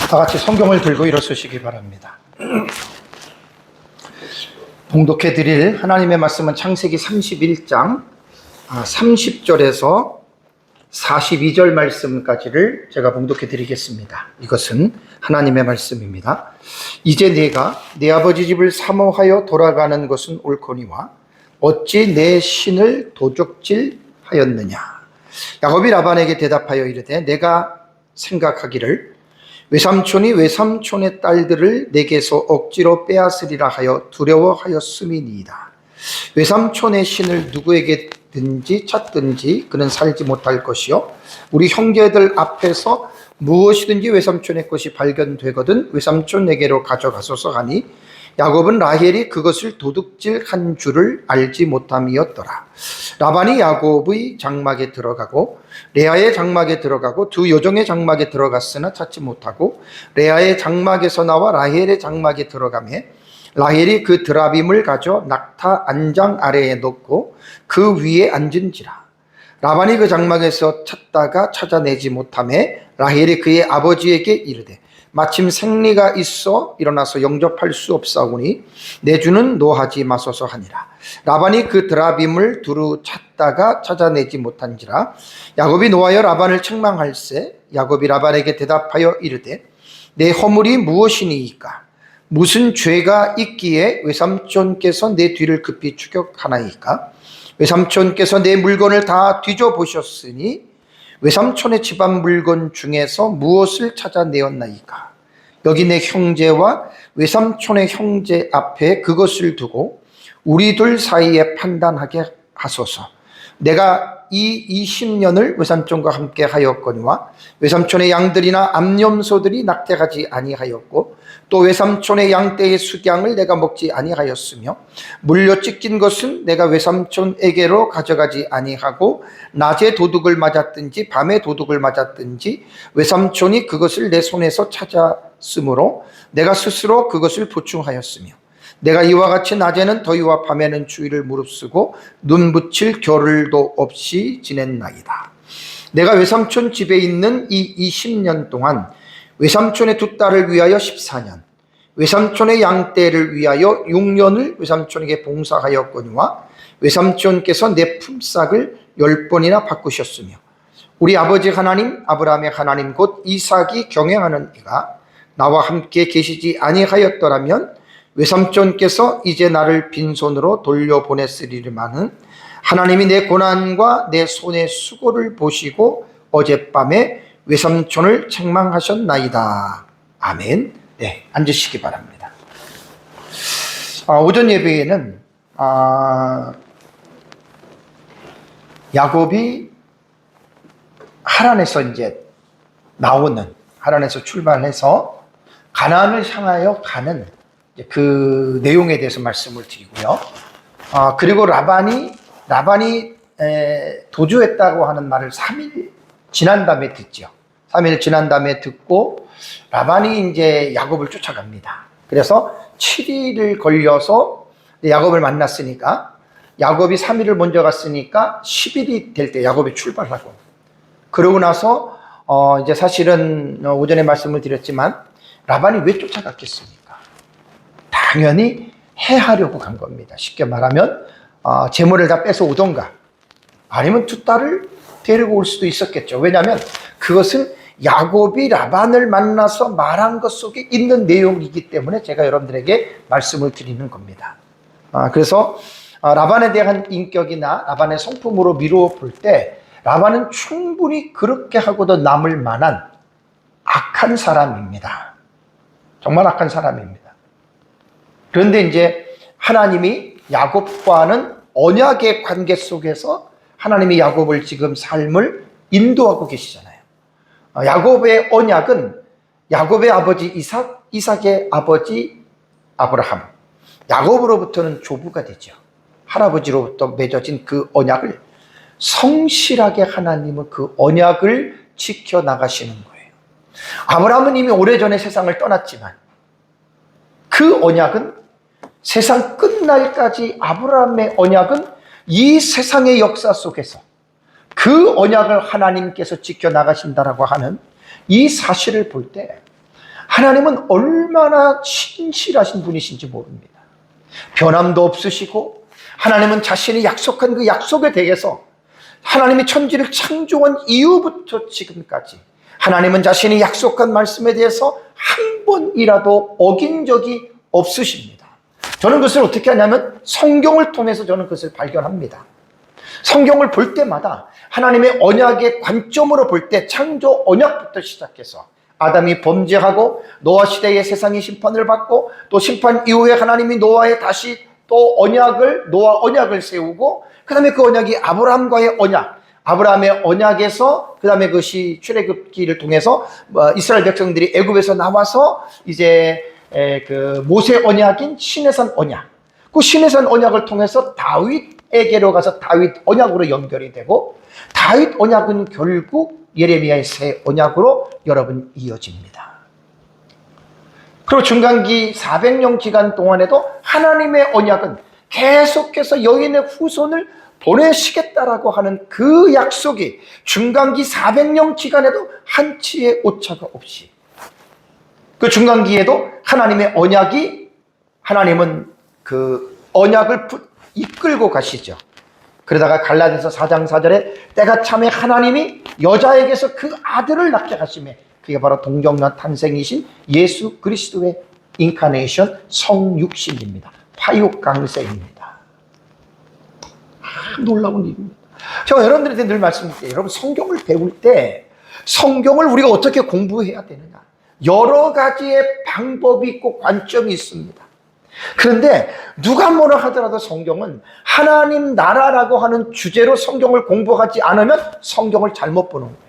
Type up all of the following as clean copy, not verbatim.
다 같이 성경을 들고 일어서시기 바랍니다. 봉독해 드릴 하나님의 말씀은 창세기 31장 30절에서 42절 말씀까지를 제가 봉독해 드리겠습니다. 이것은 하나님의 말씀입니다. 이제 내가 내 아버지 집을 사모하여 돌아가는 것은 옳거니와 어찌 내 신을 도적질하였느냐. 야곱이 라반에게 대답하여 이르되 내가 생각하기를 외삼촌이 외삼촌의 딸들을 내게서 억지로 빼앗으리라 하여 두려워하였음이니이다. 외삼촌의 신을 누구에게든지 찾든지 그는 살지 못할 것이요 우리 형제들 앞에서 무엇이든지 외삼촌의 것이 발견되거든 외삼촌에게로 가져가소서 하니 야곱은 라헬이 그것을 도둑질한 줄을 알지 못함이었더라. 라반이 야곱의 장막에 들어가고 레아의 장막에 들어가고 두 여종의 장막에 들어갔으나 찾지 못하고 레아의 장막에서 나와 라헬의 장막에 들어가며 라헬이 그 드라빔을 가져 낙타 안장 아래에 놓고 그 위에 앉은지라. 라반이 그 장막에서 찾다가 찾아내지 못하매 라헬이 그의 아버지에게 이르되 마침 생리가 있어 일어나서 영접할 수 없사오니 내 주는 노하지 마소서 하니라. 라반이 그 드라빔을 두루 찾다가 찾아내지 못한지라. 야곱이 노하여 라반을 책망할세. 야곱이 라반에게 대답하여 이르되 내 허물이 무엇이니이까? 무슨 죄가 있기에 외삼촌께서 내 뒤를 급히 추격하나이까? 외삼촌께서 내 물건을 다 뒤져보셨으니 외삼촌의 집안 물건 중에서 무엇을 찾아내었나이까? 여기 내 형제와 외삼촌의 형제 앞에 그것을 두고 우리 둘 사이에 판단하게 하소서. 내가 이 20년을 외삼촌과 함께 하였거니와 외삼촌의 양들이나 암염소들이 낙태하지 아니하였고 또 외삼촌의 양떼의 숙양을 내가 먹지 아니하였으며 물려 찢긴 것은 내가 외삼촌에게로 가져가지 아니하고 낮에 도둑을 맞았든지 밤에 도둑을 맞았든지 외삼촌이 그것을 내 손에서 찾았으므로 내가 스스로 그것을 보충하였으며 내가 이와 같이 낮에는 더위와 밤에는 추위를 무릅쓰고 눈 붙일 겨를도 없이 지냈나이다. 내가 외삼촌 집에 있는 이 20년 동안 외삼촌의 두 딸을 위하여 14년, 외삼촌의 양떼를 위하여 6년을 외삼촌에게 봉사하였거니와 외삼촌께서 내 품삯을 10번이나 바꾸셨으며 우리 아버지 하나님 아브라함의 하나님 곧 이삭이 경영하는 이가 나와 함께 계시지 아니하였더라면 외삼촌께서 이제 나를 빈손으로 돌려보냈으리만은 하나님이 내 고난과 내 손의 수고를 보시고 어젯밤에 외삼촌을 책망하셨나이다. 아멘. 네, 앉으시기 바랍니다. 오전 예배에는 야곱이 하란에서 이제 나오는, 하란에서 출발해서 가나안을 향하여 가는 그 내용에 대해서 말씀을 드리고요. 그리고 라반이 도주했다고 하는 말을 3일 지난 다음에 듣죠. 3일 지난 다음에 듣고 라반이 이제 야곱을 쫓아갑니다. 그래서 7일을 걸려서 야곱을 만났으니까 야곱이 3일을 먼저 갔으니까 10일이 될 때 야곱이 출발하고 그러고 나서 이제 사실은 오전에 말씀을 드렸지만 라반이 왜 쫓아갔겠습니까? 당연히 해하려고 간 겁니다. 쉽게 말하면 재물을 다 뺏어 오던가 아니면 두 딸을 데리고 올 수도 있었겠죠. 왜냐하면 그것은 야곱이 라반을 만나서 말한 것 속에 있는 내용이기 때문에 제가 여러분들에게 말씀을 드리는 겁니다. 그래서 라반에 대한 인격이나 라반의 성품으로 미루어 볼 때 라반은 충분히 그렇게 하고도 남을 만한 악한 사람입니다. 정말 악한 사람입니다. 그런데 이제 하나님이 야곱과는 언약의 관계 속에서 하나님이 야곱을 지금 삶을 인도하고 계시잖아요. 야곱의 언약은 야곱의 아버지 이삭, 이삭의 아버지 아브라함, 야곱으로부터는 조부가 되죠. 할아버지로부터 맺어진 그 언약을 성실하게 하나님은 그 언약을 지켜나가시는 거예요. 아브라함은 이미 오래전에 세상을 떠났지만 그 언약은 세상 끝날까지 아브라함의 언약은 이 세상의 역사 속에서 그 언약을 하나님께서 지켜나가신다라고 하는 이 사실을 볼 때 하나님은 얼마나 신실하신 분이신지 모릅니다. 변함도 없으시고 하나님은 자신이 약속한 그 약속에 대해서 하나님이 천지를 창조한 이후부터 지금까지 하나님은 자신이 약속한 말씀에 대해서 한 번이라도 어긴 적이 없으십니다. 저는 그것을 어떻게 하냐면 성경을 통해서 저는 그것을 발견합니다. 성경을 볼 때마다 하나님의 언약의 관점으로 볼 때 창조 언약부터 시작해서 아담이 범죄하고 노아 시대에 세상이 심판을 받고 또 심판 이후에 하나님이 노아에 다시 또 노아 언약을 세우고 그 다음에 그 언약이 아브라함과의 언약, 아브라함의 언약에서 그 다음에 그것이 출애굽기를 통해서 이스라엘 백성들이 애굽에서 나와서 이제 그 모세 언약인 시내산 언약, 그 시내산 언약을 통해서 다윗에게로 가서 다윗 언약으로 연결이 되고 다윗 언약은 결국 예레미야의 새 언약으로 여러분 이어집니다. 그리고 중간기 400년 기간 동안에도 하나님의 언약은 계속해서 여인의 후손을 보내시겠다라고 하는 그 약속이 중간기 400년 기간에도 한치의 오차가 없이 그 중간기에도 하나님의 언약이 하나님은 그 언약을 이끌고 가시죠. 그러다가 갈라디아서 4장 4절에 때가 참에 하나님이 여자에게서 그 아들을 낳게 하시매 그게 바로 동정녀 탄생이신 예수 그리스도의 인카네이션 성육신입니다. 파육강세입니다. 놀라운 일입니다. 제가 여러분들한테 늘 말씀드릴게요. 여러분 성경을 배울 때 성경을 우리가 어떻게 공부해야 되느냐. 여러 가지의 방법이 있고 관점이 있습니다. 그런데 누가 뭐라 하더라도 성경은 하나님 나라라고 하는 주제로 성경을 공부하지 않으면 성경을 잘못 보는 거예요.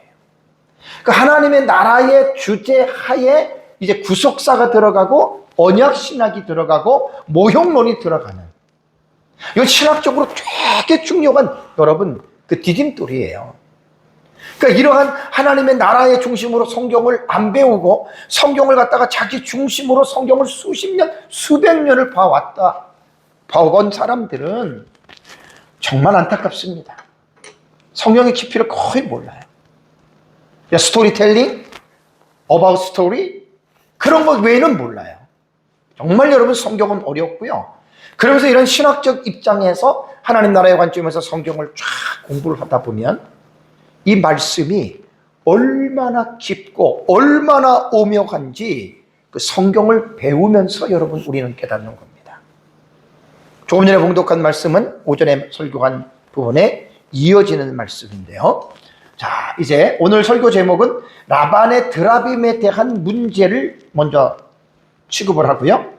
그 하나님의 나라의 주제 하에 이제 구속사가 들어가고 언약 신학이 들어가고 모형론이 들어가는 이건 신학적으로 되게 중요한 여러분 그 디딤돌이에요. 그러니까 이러한 하나님의 나라의 중심으로 성경을 안 배우고 성경을 갖다가 자기 중심으로 성경을 수십 년, 수백 년을 봐온 사람들은 정말 안타깝습니다. 성경의 깊이를 거의 몰라요. 스토리텔링, 어바웃 스토리 그런 것 외에는 몰라요. 정말 여러분 성경은 어렵고요. 그러면서 이런 신학적 입장에서 하나님 나라의 관점에서 성경을 쫙 공부를 하다 보면 이 말씀이 얼마나 깊고 얼마나 오묘한지 그 성경을 배우면서 여러분 우리는 깨닫는 겁니다. 조금 전에 봉독한 말씀은 오전에 설교한 부분에 이어지는 말씀인데요. 자, 이제 오늘 설교 제목은 라반의 드라빔에 대한 문제를 먼저 취급을 하고요.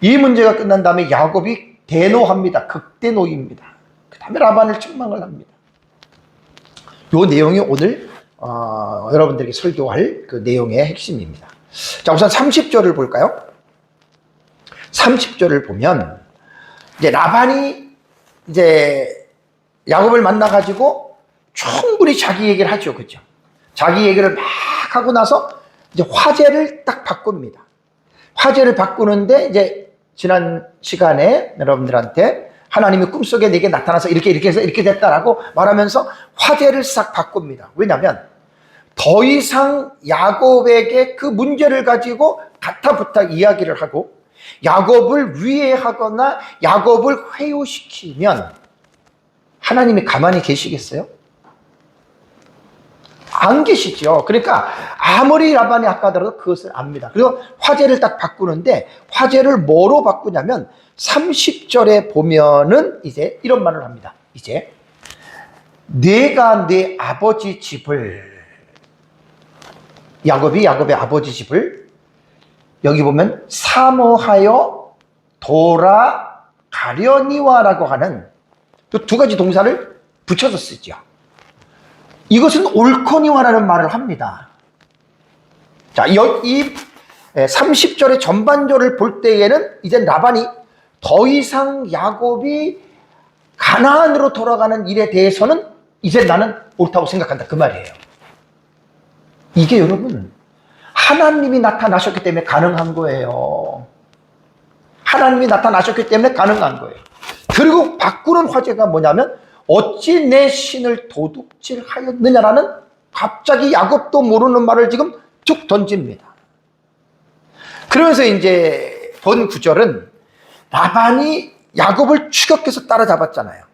이 문제가 끝난 다음에 야곱이 대노합니다. 극대노입니다. 그 다음에 라반을 책망을 합니다. 이 내용이 오늘 여러분들에게 설교할 그 내용의 핵심입니다. 자, 우선 30절을 볼까요? 30절을 보면 이제 라반이 이제 야곱을 만나가지고 충분히 자기 얘기를 하죠, 그죠? 자기 얘기를 막 하고 나서 이제 화제를 딱 바꿉니다. 화제를 바꾸는데 이제 지난 시간에 여러분들한테 하나님이 꿈속에 내게 나타나서 이렇게 해서 이렇게 됐다라고 말하면서 화제를 싹 바꿉니다. 왜냐하면 더 이상 야곱에게 그 문제를 가지고 가타부타 이야기를 하고 야곱을 위해하거나 야곱을 회유시키면 하나님이 가만히 계시겠어요? 안 계시죠. 그러니까 아무리 라반이 아까더라도 그것을 압니다. 그리고 화제를 딱 바꾸는데 화제를 뭐로 바꾸냐면 30절에 보면은 이제 이런 말을 합니다. 이제 내가 내 아버지 집을 야곱이 야곱의 아버지 집을 여기 보면 사모하여 돌아가려니와라고 하는 또 두 가지 동사를 붙여서 쓰죠. 이것은 옳거니와라는 말을 합니다. 자, 이 30절의 전반절을 볼 때에는 이제 라반이 더 이상 야곱이 가나안으로 돌아가는 일에 대해서는 이제 나는 옳다고 생각한다 그 말이에요. 이게 여러분 하나님이 나타나셨기 때문에 가능한 거예요. 하나님이 나타나셨기 때문에 가능한 거예요. 그리고 바꾸는 화제가 뭐냐면 어찌 내 신을 도둑질하였느냐라는 갑자기 야곱도 모르는 말을 지금 쭉 던집니다. 그러면서 이제 본 구절은 라반이 야곱을 추격해서 따라잡았잖아요.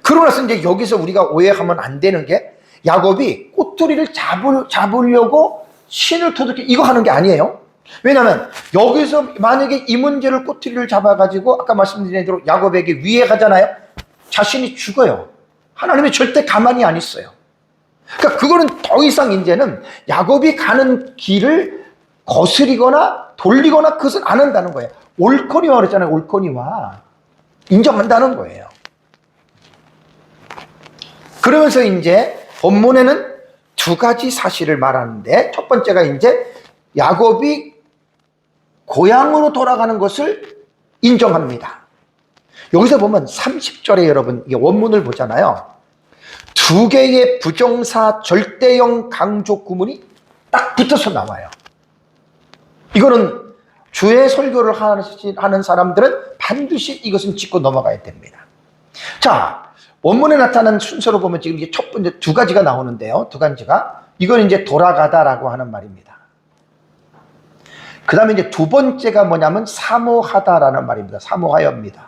그러고 나서 이제 여기서 우리가 오해하면 안 되는 게 야곱이 꼬투리를 잡으려고 신을 토독해 이거 하는 게 아니에요. 왜냐하면 여기서 만약에 이 문제를 꼬투리를 잡아가지고 아까 말씀드린 대로 야곱에게 위해하잖아요. 자신이 죽어요. 하나님이 절대 가만히 안 있어요. 그러니까 그거는 더 이상 이제는 야곱이 가는 길을 거스리거나 돌리거나 그것을 안 한다는 거예요. 옳거니와 그랬잖아요. 옳거니와 인정한다는 거예요. 그러면서 이제 본문에는 두 가지 사실을 말하는데 첫 번째가 이제 야곱이 고향으로 돌아가는 것을 인정합니다. 여기서 보면 30절에 여러분 이게 원문을 보잖아요. 두 개의 부정사 절대형 강조 구문이 딱 붙어서 나와요. 이거는 주의 설교를 하는 사람들은 반드시 이것은 짚고 넘어가야 됩니다. 자, 원문에 나타난 순서로 보면 지금 이게 첫 번째 두 가지가 나오는데요. 두 가지가 이건 이제 돌아가다라고 하는 말입니다. 그 다음에 이제 두 번째가 뭐냐면 사모하다라는 말입니다. 사모하여입니다.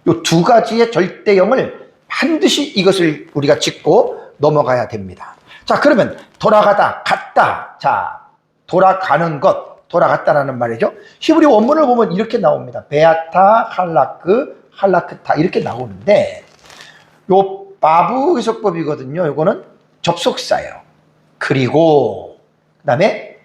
이 두 가지의 절대형을 반드시 이것을 우리가 짚고 넘어가야 됩니다. 자, 그러면 돌아가다, 갔다. 자, 돌아가는 것, 돌아갔다라는 말이죠. 히브리 원문을 보면 이렇게 나옵니다. 베아타, 할라크, 할라크타 이렇게 나오는데 요 바브 의석법이거든요. 요거는 접속사예요. 그리고 그다음에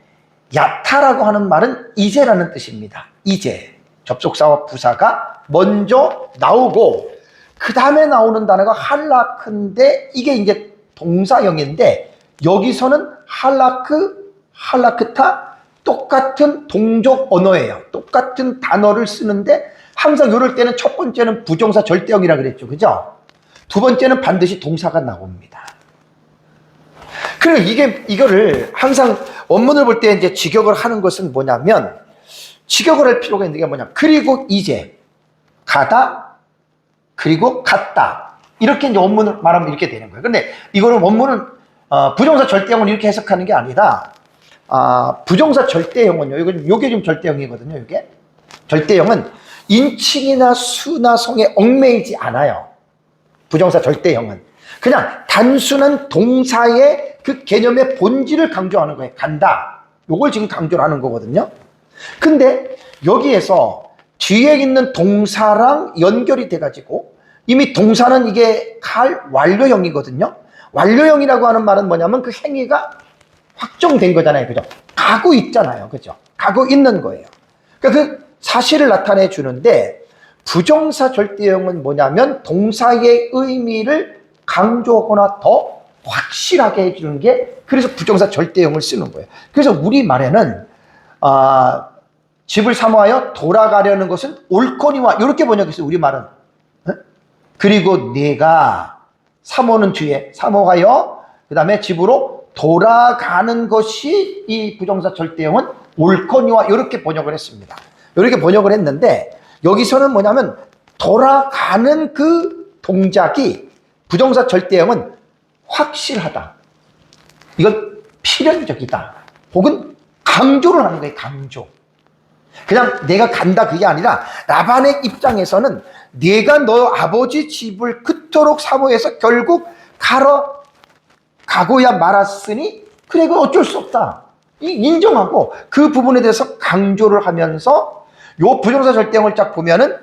야타라고 하는 말은 이제라는 뜻입니다. 이제 접속사와 부사가 먼저 나오고 그 다음에 나오는 단어가 할라크인데 이게 이제 동사형인데 여기서는 할라크, 할라크타 똑같은 동족 언어예요. 똑같은 단어를 쓰는데 항상 이럴 때는 첫 번째는 부정사 절대형이라 그랬죠. 그죠? 두 번째는 반드시 동사가 나옵니다. 그리고 이거를 항상 원문을 볼 때 이제 직역을 하는 것은 뭐냐면 직역을 할 필요가 있는 게 뭐냐. 그리고 이제 가다 그리고 갔다 이렇게 이제 원문을 말하면 이렇게 되는 거예요. 그런데 이거는 원문은 부정사 절대형을 이렇게 해석하는 게 아니라 부정사 절대형은요. 요게 좀 절대형이거든요. 이게 절대형은 인칭이나 수나 성에 얽매이지 않아요. 부정사 절대형은 그냥 단순한 동사의 그 개념의 본질을 강조하는 거예요. 간다. 요걸 지금 강조를 하는 거거든요. 근데 여기에서 뒤에 있는 동사랑 연결이 돼가지고 이미 동사는 이게 완료형이거든요. 완료형이라고 하는 말은 뭐냐면 그 행위가 확정된 거잖아요. 그죠? 가고 있잖아요. 그죠? 가고 있는 거예요. 그러니까 그 사실을 나타내 주는데 부정사 절대형은 뭐냐면 동사의 의미를 강조하거나 더 확실하게 해주는 게 그래서 부정사 절대형을 쓰는 거예요. 그래서 우리말에는 집을 사모하여 돌아가려는 것은 옳거니와 이렇게 번역했어요. 우리말은. 그리고 내가 사모는 뒤에 사모하여 그 다음에 집으로 돌아가는 것이 이 부정사 절대형은 옳거니와 이렇게 번역을 했습니다. 이렇게 번역을 했는데 여기서는 뭐냐면 돌아가는 그 동작이 부정사 절대형은 확실하다. 이건 필연적이다. 혹은 강조를 하는 거예요. 강조. 그냥 내가 간다 그게 아니라 라반의 입장에서는 내가 너 아버지 집을 그토록 사모해서 결국 가고야 말았으니 그래 그건 어쩔 수 없다. 인정하고 그 부분에 대해서 강조를 하면서 요 부정사 절대형을 쫙 보면은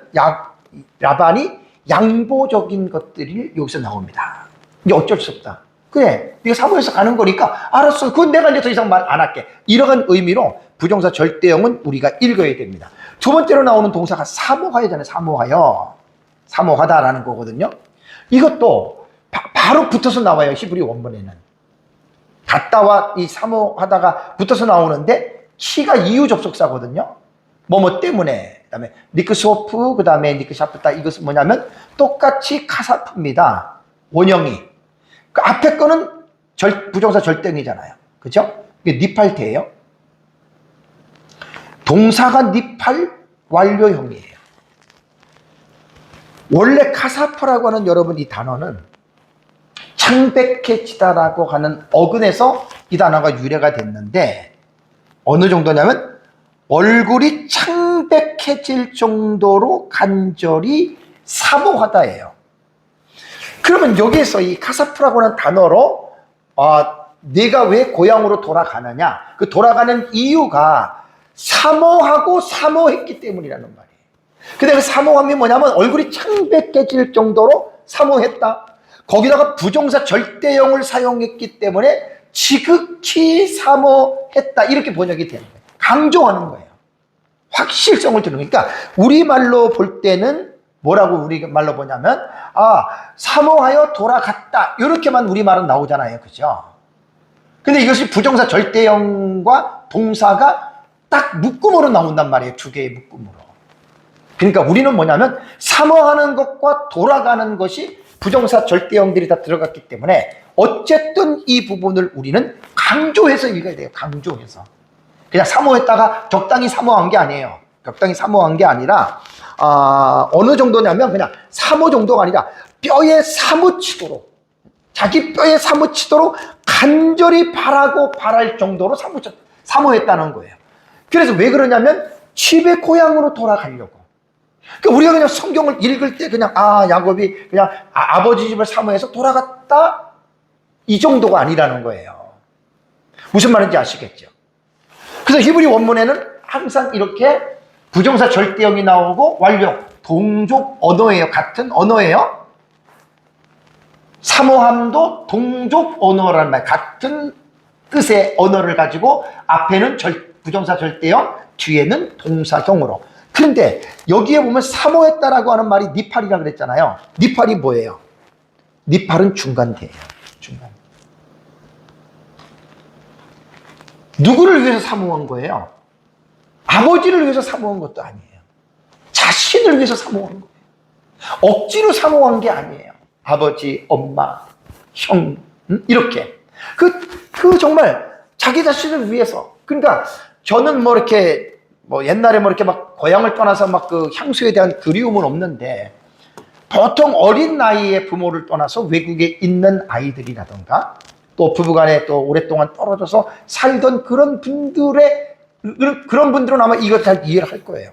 라반이 양보적인 것들이 여기서 나옵니다. 이제 어쩔 수 없다. 그래, 네가 사모해서 가는 거니까 알았어. 그건 내가 이제 더 이상 말 안 할게. 이러한 의미로 부정사 절대형은 우리가 읽어야 됩니다. 두 번째로 나오는 동사가 사모하여잖아요. 사모하다라는 거거든요. 이것도 바로 붙어서 나와요. 히브리 원문에는. 갔다와 이 사모하다가 붙어서 나오는데 키가 이유 접속사거든요. 뭐뭐 때문에. 그 다음에 니크소프, 그 다음에 니크샤프타. 이것은 뭐냐면 똑같이 카사프입니다. 원형이. 그 앞에 거는 부정사 절대형이잖아요. 그죠? 이게 니팔태예요. 동사가 니팔 완료형이에요. 원래 카사프라고 하는 여러분 이 단어는 창백해지다라고 하는 어근에서 이 단어가 유래가 됐는데 어느 정도냐면 얼굴이 창백해질 정도로 간절히 사모하다예요. 그러면 여기에서 이 카사프라고는 단어로 네가 왜 고향으로 돌아가느냐, 그 돌아가는 이유가 사모하고 사모했기 때문이라는 말이에요. 근데 그 사모함이 뭐냐면 얼굴이 창백해질 정도로 사모했다. 거기다가 부정사 절대형을 사용했기 때문에 지극히 사모했다, 이렇게 번역이 되는 거예요. 강조하는 거예요. 확실성을 두는 거예요. 그러니까 우리말로 볼 때는 뭐라고 우리말로 보냐면 사모하여 돌아갔다, 이렇게만 우리말은 나오잖아요. 그죠? 근데 이것이 부정사 절대형과 동사가 딱 묶음으로 나온단 말이에요. 두 개의 묶음으로. 그러니까 우리는 뭐냐면 사모하는 것과 돌아가는 것이 부정사 절대형들이 다 들어갔기 때문에 어쨌든 이 부분을 우리는 강조해서 읽어야 돼요. 강조해서. 그냥 사모했다가 적당히 사모한 게 아니에요. 적당히 사모한 게 아니라 어느 정도냐면 그냥 사모 정도가 아니라 뼈에 사무치도록, 자기 뼈에 사무치도록 간절히 바라고 바랄 정도로 사모했다는 거예요. 그래서 왜 그러냐면 집의 고향으로 돌아가려고. 그러니까 우리가 그냥 성경을 읽을 때 그냥 야곱이 그냥 아버지 집을 사모해서 돌아갔다, 이 정도가 아니라는 거예요. 무슨 말인지 아시겠죠? 그래서 히브리 원문에는 항상 이렇게 부정사 절대형이 나오고 완료, 동족 언어예요. 같은 언어예요. 사모함도 동족 언어라는 말, 같은 뜻의 언어를 가지고 앞에는 부정사 절대형, 뒤에는 동사형으로. 그런데 여기에 보면 사모했다라고 하는 말이 니팔이라 그랬잖아요. 니팔이 뭐예요? 니팔은 중간대예요. 중간. 누구를 위해서 사모한 거예요? 아버지를 위해서 사모한 것도 아니에요. 자신을 위해서 사모한 거예요. 억지로 사모한 게 아니에요. 아버지, 엄마, 형, 이렇게. 정말 자기 자신을 위해서. 그러니까 저는 옛날에 이렇게 막 고향을 떠나서 막 그 향수에 대한 그리움은 없는데, 보통 어린 나이에 부모를 떠나서 외국에 있는 아이들이라던가 또 부부간에 또 오랫동안 떨어져서 살던 그런 분들은 아마 이거 잘 이해를 할 거예요.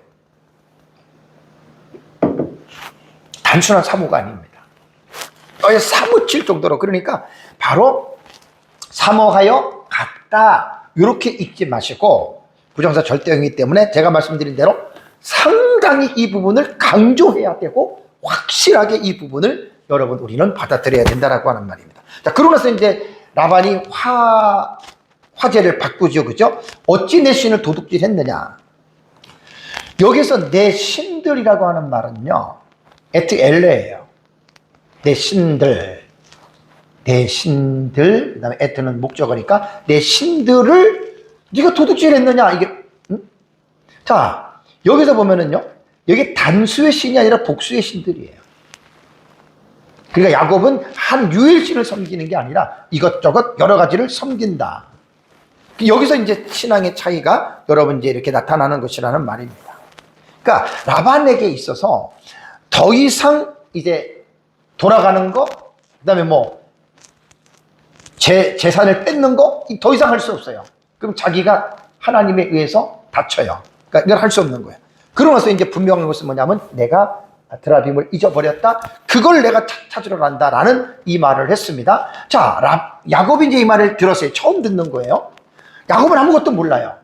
단순한 사모가 아닙니다. 사무칠 정도로. 그러니까 바로 사모하여 갔다, 이렇게 읽지 마시고, 부정사 절대형이기 때문에 제가 말씀드린 대로 상당히 이 부분을 강조해야 되고 확실하게 이 부분을 여러분 우리는 받아들여야 된다라고 하는 말입니다. 자, 그러고 나서 이제 라반이 화제를 바꾸죠. 그죠? 어찌 내 신을 도둑질했느냐. 여기서 내 신들이라고 하는 말은요, 에트 엘레예요. 내 신들, 그 다음에 에트는 목적어니까 내 신들을 네가 도둑질했느냐, 이게. 자, 여기서 보면은요, 여기 단수의 신이 아니라 복수의 신들이에요. 그러니까 야곱은 한 유일신을 섬기는 게 아니라 이것저것 여러 가지를 섬긴다. 여기서 이제 신앙의 차이가 여러분 이제 이렇게 나타나는 것이라는 말입니다. 그러니까 라반에게 있어서 더 이상 이제 돌아가는 거, 그다음에 재산을 뺏는 거, 더 이상 할 수 없어요. 그럼 자기가 하나님에 의해서 다쳐요. 그러니까 이걸 할 수 없는 거예요. 그러고 나서 이제 분명한 것은 뭐냐면 내가 드라빔을 잊어버렸다, 그걸 내가 찾으러 간다라는 이 말을 했습니다. 자, 야곱이 이제 이 말을 들었어요. 처음 듣는 거예요. 야곱은 아무것도 몰라요.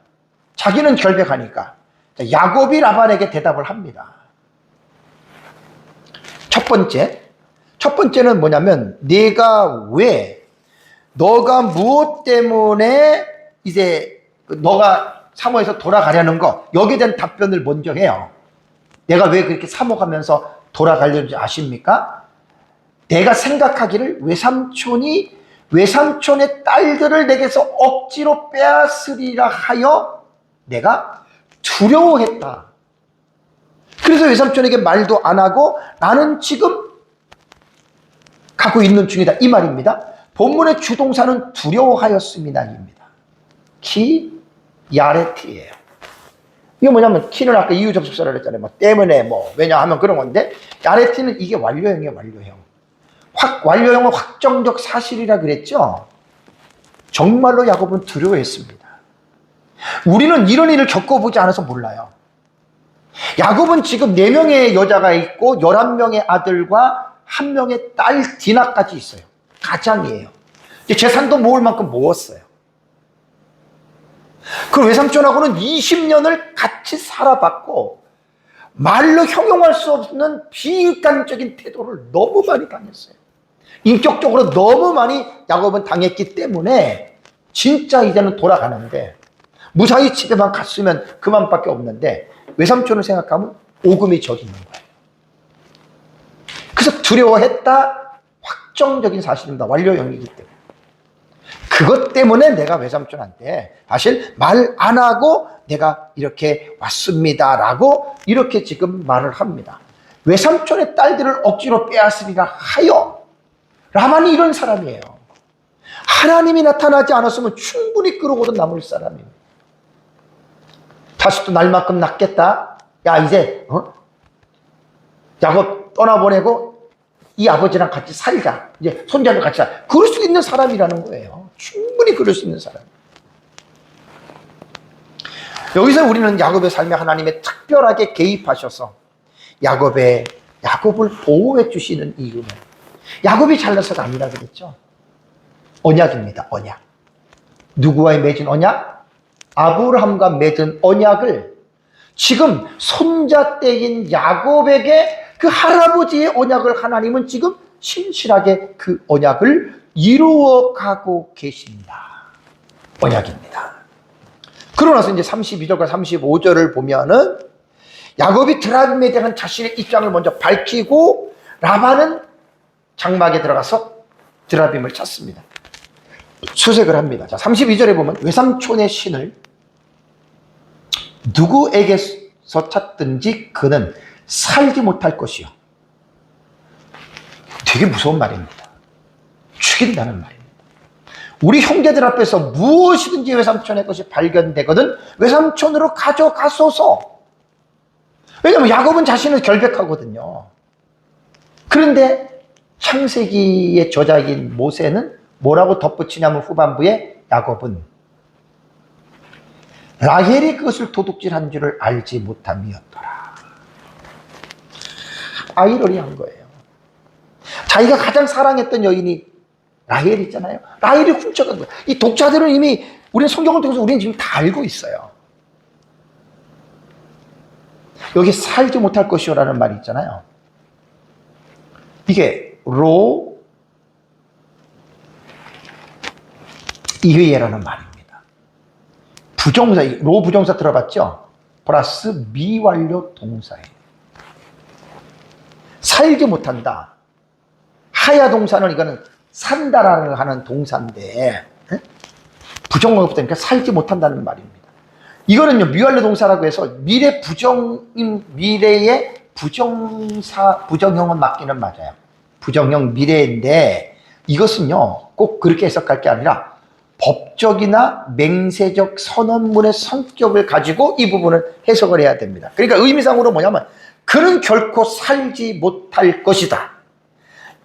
자기는 결백하니까. 자, 야곱이 라반에게 대답을 합니다. 첫 번째는 뭐냐면 너가 무엇 때문에 이제 너가 사모해서 돌아가려는 거, 여기에 대한 답변을 먼저 해요. 내가 왜 그렇게 사모하면서 돌아가려는지 아십니까? 내가 생각하기를 외삼촌의 딸들을 내게서 억지로 빼앗으리라 하여 내가 두려워했다. 그래서 외삼촌에게 말도 안 하고 나는 지금 가고 있는 중이다, 이 말입니다. 본문의 주동사는 두려워하였음이다입니다. 키 야레티예요. 이게 뭐냐면 키는 아까 이유 접속사를 했잖아요. 때문에 왜냐하면 그런 건데, 야레티는 이게 완료형이에요. 완료형. 완료형은 확정적 사실이라 그랬죠. 정말로 야곱은 두려워했습니다. 우리는 이런 일을 겪어보지 않아서 몰라요. 야곱은 지금 4명의 여자가 있고 11명의 아들과 1명의 딸 디나까지 있어요. 가장이에요. 재산도 모을 만큼 모았어요. 그 외삼촌하고는 20년을 같이 살아봤고 말로 형용할 수 없는 비인간적인 태도를 너무 많이 당했어요. 인격적으로 너무 많이 야곱은 당했기 때문에 진짜 이제는 돌아가는데 무사히 집에만 갔으면 그만밖에 없는데 외삼촌을 생각하면 오금이 저리는 거예요. 그래서 두려워했다. 확정적인 사실입니다. 완료형이기 때문에. 그것 때문에 내가 외삼촌한테 사실 말 안 하고 내가 이렇게 왔습니다라고 이렇게 지금 말을 합니다. 외삼촌의 딸들을 억지로 빼앗으리라 하여. 라반이 이런 사람이에요. 하나님이 나타나지 않았으면 충분히 그러고도 남을 사람입니다. 자식도 날만큼 낳겠다. 야 이제 야곱 떠나보내고 이 아버지랑 같이 살자. 이제 손자랑 같이 살자. 그럴 수 있는 사람이라는 거예요. 충분히 그럴 수 있는 사람. 여기서 우리는 야곱의 삶에 하나님의 특별하게 개입하셔서 야곱을 보호해 주시는 이유는 야곱이 잘나서가 아니라 그랬죠. 언약입니다. 언약. 누구와의 맺은 언약? 아브라함과 맺은 언약을 지금 손자 때인 야곱에게 그 할아버지의 언약을 하나님은 지금 신실하게 그 언약을 이루어가고 계십니다. 언약입니다. 그러고 나서 이제 32절과 35절을 보면은 야곱이 드라빔에 대한 자신의 입장을 먼저 밝히고 라반은 장막에 들어가서 드라빔을 찾습니다. 수색을 합니다. 자, 32절에 보면 외삼촌의 신을 누구에게서 찾든지 그는 살지 못할 것이요. 되게 무서운 말입니다. 죽인다는 말입니다. 우리 형제들 앞에서 무엇이든지 외삼촌의 것이 발견되거든 외삼촌으로 가져가소서. 왜냐하면 야곱은 자신을 결백하거든요. 그런데 창세기의 저자인 모세는 뭐라고 덧붙이냐면 후반부에 야곱은 라헬이 그것을 도둑질한 줄을 알지 못함이었더라. 아이러니한 거예요. 자기가 가장 사랑했던 여인이 라헬 있잖아요. 라헬이 훔쳐간 거예요. 이 독자들은 이미 우리는 성경을 통해서 우리는 지금 다 알고 있어요. 여기 살지 못할 것이요라는 말이 있잖아요. 이게 로 이회라는 말입니다. 부정사, 로 부정사 들어봤죠? 플러스 미완료 동사예요. 살지 못한다. 하야 동사는 이거는 산다라는 하는 동사인데 부정어가 붙으니까 살지 못한다는 말입니다. 이거는요 미완료 동사라고 해서 미래의 부정형은 맞기는 맞아요. 부정형 미래인데 이것은요 꼭 그렇게 해석할 게 아니라 법적이나 맹세적 선언문의 성격을 가지고 이 부분을 해석을 해야 됩니다. 그러니까 의미상으로 뭐냐면 그는 결코 살지 못할 것이다.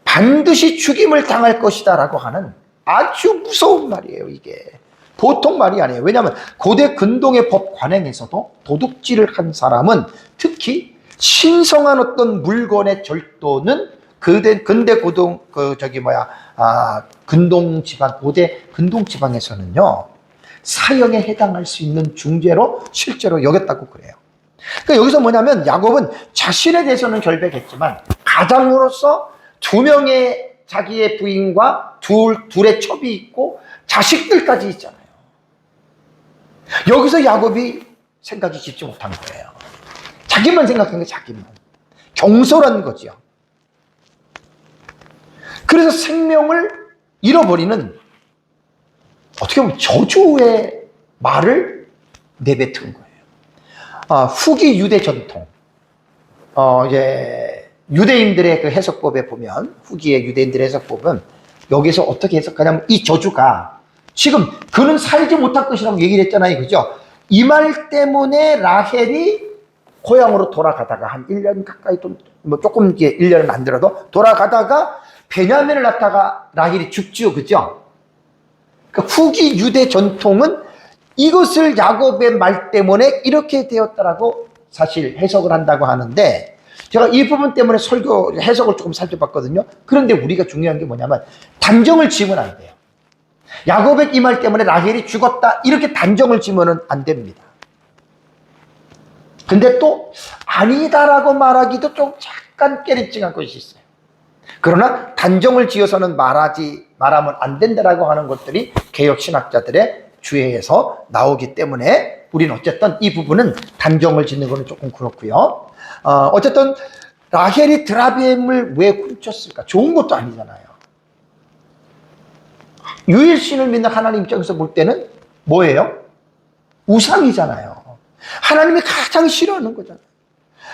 반드시 죽임을 당할 것이다 라고 하는 아주 무서운 말이에요. 이게 보통 말이 아니에요. 왜냐하면 고대 근동의 법 관행에서도 도둑질을 한 사람은 특히 신성한 어떤 물건의 절도는 근대 고동 근동 지방 고대 근동 지방에서는요 사형에 해당할 수 있는 중죄로 실제로 여겼다고 그래요. 그러니까 여기서 뭐냐면 야곱은 자신에 대해서는 결백했지만 가장으로서 2명의 자기의 부인과 둘의 첩이 있고 자식들까지 있잖아요. 여기서 야곱이 생각이 깊지 못한 거예요. 자기만 생각한 게 자기만. 경솔한 거죠. 그래서 생명을 잃어버리는 어떻게 보면 저주의 말을 내뱉은 거예요. 후기 유대 전통. 이제 유대인들의 그 해석법에 보면 후기의 유대인들의 해석법은 여기서 어떻게 해석하냐면 이 저주가 지금 그는 살지 못할 것이라고 얘기를 했잖아요. 그죠? 이 말 때문에 라헬이 고향으로 돌아가다가 한 1년 가까이 뭐 조금 이제 1년은 안 들어도 돌아가다가 베냐민을 낳다가 라헬이 죽지요. 그죠? 그러니까 후기 유대 전통은 이것을 야곱의 말 때문에 이렇게 되었다라고 사실 해석을 한다고 하는데, 제가 이 부분 때문에 해석을 조금 살펴봤거든요. 그런데 우리가 중요한 게 뭐냐면 단정을 지으면 안 돼요. 야곱의 이 말 때문에 라헬이 죽었다 이렇게 단정을 지으면 안 됩니다. 근데 또 아니다라고 말하기도 좀 약간 깨름직한 것이 있어요. 그러나 단정을 지어서는 말하면 안 된다라고 하는 것들이 개혁신학자들의 주해에서 나오기 때문에 우리는 어쨌든 이 부분은 단정을 짓는 것은 조금 그렇고요. 어쨌든 라헬이 드라빔을 왜 훔쳤을까? 좋은 것도 아니잖아요. 유일신을 믿는 하나님 입장에서 볼 때는 뭐예요? 우상이잖아요. 하나님이 가장 싫어하는 거잖아요.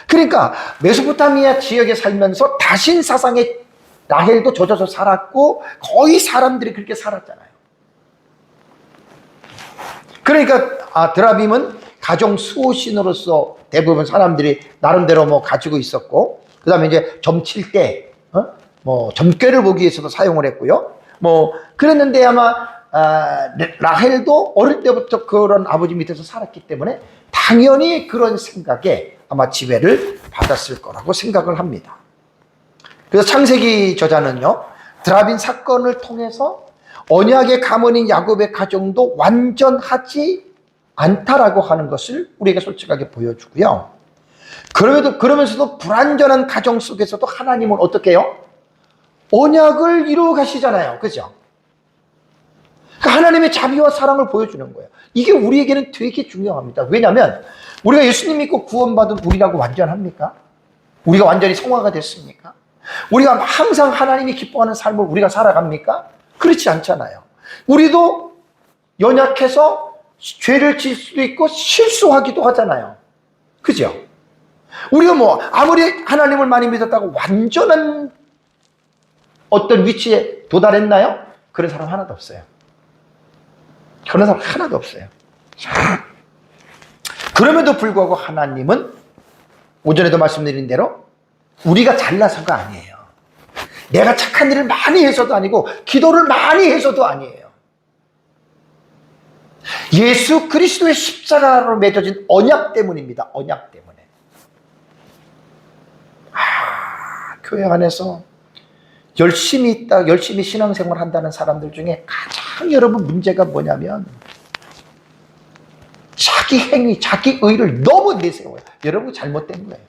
그러니까 메소포타미아 지역에 살면서 다신 사상에 라헬도 젖어서 살았고 거의 사람들이 그렇게 살았잖아요. 그러니까 드라빔은 가정 수호신으로서 대부분 사람들이 나름대로 뭐 가지고 있었고, 그 다음에 이제 점칠 때 점괘를 보기 위해서도 사용을 했고요. 그랬는데 아마 라헬도 어릴 때부터 그런 아버지 밑에서 살았기 때문에 당연히 그런 생각에 아마 지배를 받았을 거라고 생각을 합니다. 그래서 창세기 저자는요, 드라빔 사건을 통해서 언약의 가문인 야곱의 가정도 완전하지 않다라고 하는 것을 우리에게 솔직하게 보여주고요. 그러면서도 불완전한 가정 속에서도 하나님은 어떻게 해요? 언약을 이루어 가시잖아요. 그죠? 그러니까 하나님의 자비와 사랑을 보여주는 거예요. 이게 우리에게는 되게 중요합니다. 왜냐하면 우리가 예수님 믿고 구원받은 우리라고 완전합니까? 우리가 완전히 성화가 됐습니까? 우리가 항상 하나님이 기뻐하는 삶을 우리가 살아갑니까? 그렇지 않잖아요. 우리도 연약해서 죄를 지을 수도 있고 실수하기도 하잖아요. 그죠? 우리가 아무리 하나님을 많이 믿었다고 완전한 어떤 위치에 도달했나요? 그런 사람 하나도 없어요. 그런 사람 하나도 없어요. 그럼에도 불구하고 하나님은 오전에도 말씀드린 대로 우리가 잘나서가 아니에요. 내가 착한 일을 많이 해서도 아니고 기도를 많이 해서도 아니에요. 예수 그리스도의 십자가로 맺어진 언약 때문입니다. 언약 때문에. 교회 안에서 열심히 신앙생활 한다는 사람들 중에 가장 여러분 문제가 뭐냐면 자기 행위, 자기 의를 너무 내세워요. 여러분 잘못된 거예요.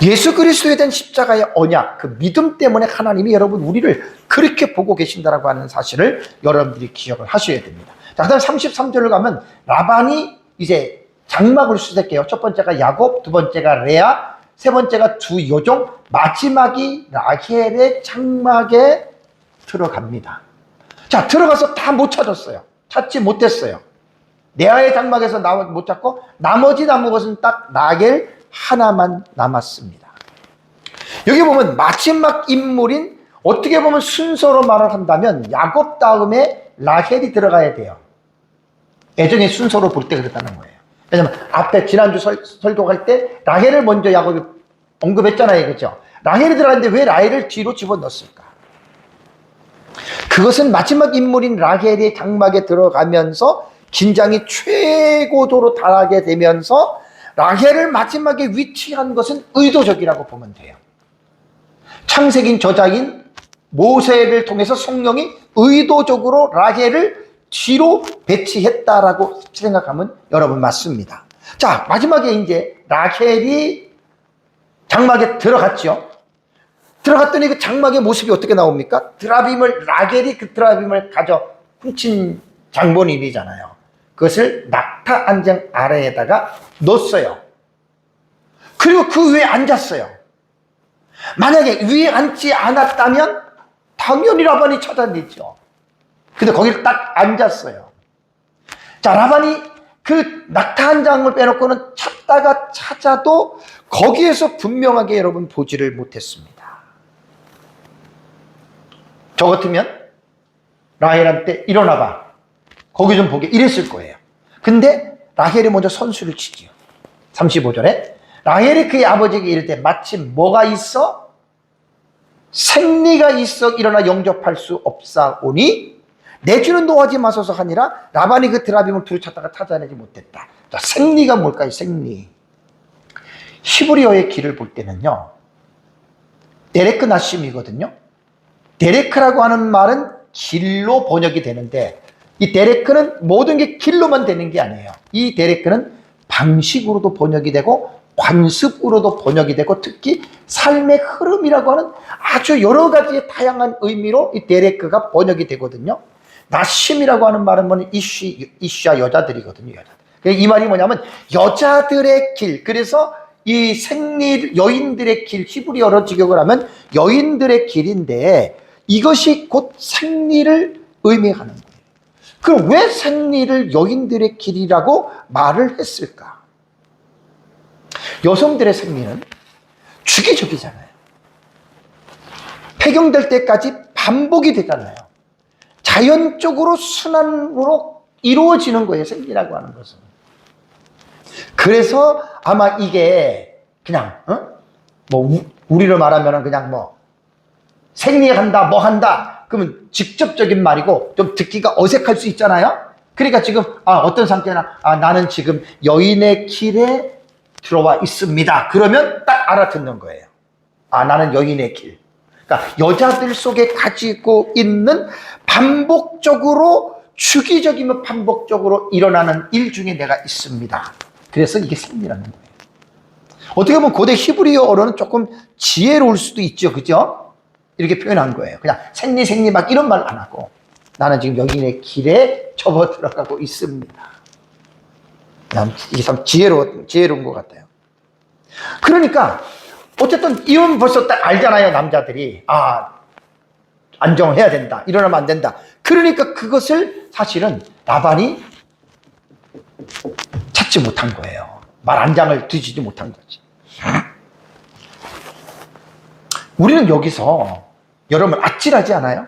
예수 그리스도에 대한 십자가의 언약, 그 믿음 때문에 하나님이 여러분 우리를 그렇게 보고 계신다라고 하는 사실을 여러분들이 기억을 하셔야 됩니다. 자, 그다음 33절을 가면 라반이 이제 장막을 수색해요. 첫 번째가 야곱, 두 번째가 레아, 세 번째가 두 여종, 마지막이 라헬의 장막에 들어갑니다. 자, 들어가서 다 못 찾았어요. 찾지 못했어요. 레아의 장막에서 못 찾고 나머지 남은 것은 딱 라헬 하나만 남았습니다. 여기 보면 마지막 인물인, 어떻게 보면 순서로 말을 한다면 야곱 다음에 라헬이 들어가야 돼요. 애정의 순서로 볼 때 그렇다는 거예요. 왜냐면 앞에 지난주 설교할 때 라헬을 먼저 야곱이 언급했잖아요. 그렇죠? 라헬이 들어갔는데 왜 라헬을 뒤로 집어넣었을까? 그것은 마지막 인물인 라헬이 장막에 들어가면서 긴장이 최고도로 달하게 되면서 라헬을 마지막에 위치한 것은 의도적이라고 보면 돼요. 창세기 저자인 모세를 통해서 성령이 의도적으로 라헬을 뒤로 배치했다라고 생각하면 여러분 맞습니다. 자, 마지막에 이제 라헬이 장막에 들어갔죠. 들어갔더니 그 장막의 모습이 어떻게 나옵니까? 라헬이 그 드라빔을 가져 훔친 장본인이잖아요. 그것을 낙타 안장 아래에다가 넣었어요. 그리고 그 위에 앉았어요. 만약에 위에 앉지 않았다면 당연히 라반이 찾아냈죠. 근데 거기를 딱 앉았어요. 자, 라반이 그 낙타 한 장을 빼놓고는 찾다가 찾아도 거기에서 분명하게 여러분 보지를 못했습니다. 저 같으면 라헬한테 일어나봐, 거기 좀 보게, 이랬을 거예요. 근데 라헬이 먼저 선수를 치지요. 35절에 라헬이 그의 아버지에게 이를 때 마침 뭐가 있어? 생리가 있어 일어나 영접할 수 없사오니 내주는 노하지 마소서 하니라 라반이 그 드라빔을 두루 찾다가 찾아내지 못했다. 자, 생리가 뭘까요? 생리. 히브리어의 길을 볼 때는요, 데레크 나심이거든요. 데레크라고 하는 말은 길로 번역이 되는데, 이 데레크는 모든 게 길로만 되는 게 아니에요. 이 데레크는 방식으로도 번역이 되고 관습으로도 번역이 되고 특히 삶의 흐름이라고 하는 아주 여러 가지의 다양한 의미로 이 데레크가 번역이 되거든요. 나심이라고 하는 말은 뭐냐, 이슈야 여자들이거든요. 여자들. 이 말이 뭐냐면 여자들의 길. 그래서 이 생리 여인들의 길, 히브리어로 직역을 하면 여인들의 길인데 이것이 곧 생리를 의미하는 거예요. 그럼 왜 생리를 여인들의 길이라고 말을 했을까? 여성들의 생리는 주기적이잖아요. 폐경될 때까지 반복이 되잖아요. 자연적으로 순환으로 이루어지는 거예요, 생리라고 하는 것은. 그래서 아마 이게 그냥 뭐 우리로 말하면 그냥 뭐 생리한다 뭐 한다 그러면 직접적인 말이고 좀 듣기가 어색할 수 있잖아요. 그러니까 지금 어떤 상태나 나는 지금 여인의 길에 들어와 있습니다. 그러면 딱 알아듣는 거예요. 나는 여인의 길. 그러니까 여자들 속에 가지고 있는 반복적으로 주기적이면 반복적으로 일어나는 일 중에 내가 있습니다. 그래서 이게 생리라는 거예요. 어떻게 보면 고대 히브리어로는 조금 지혜로울 수도 있죠. 그죠? 이렇게 표현한 거예요. 그냥 생리 막 이런 말 안 하고 나는 지금 여인의 길에 접어 들어가고 있습니다. 이게 참 지혜로운 것 같아요. 그러니까 어쨌든 이건 벌써 딱 알잖아요. 남자들이 안정해야 된다. 일어나면 안 된다. 그러니까 그것을 사실은 라반이 찾지 못한 거예요. 말 안장을 뒤지지 못한 거지. 우리는 여기서 여러분 아찔하지 않아요?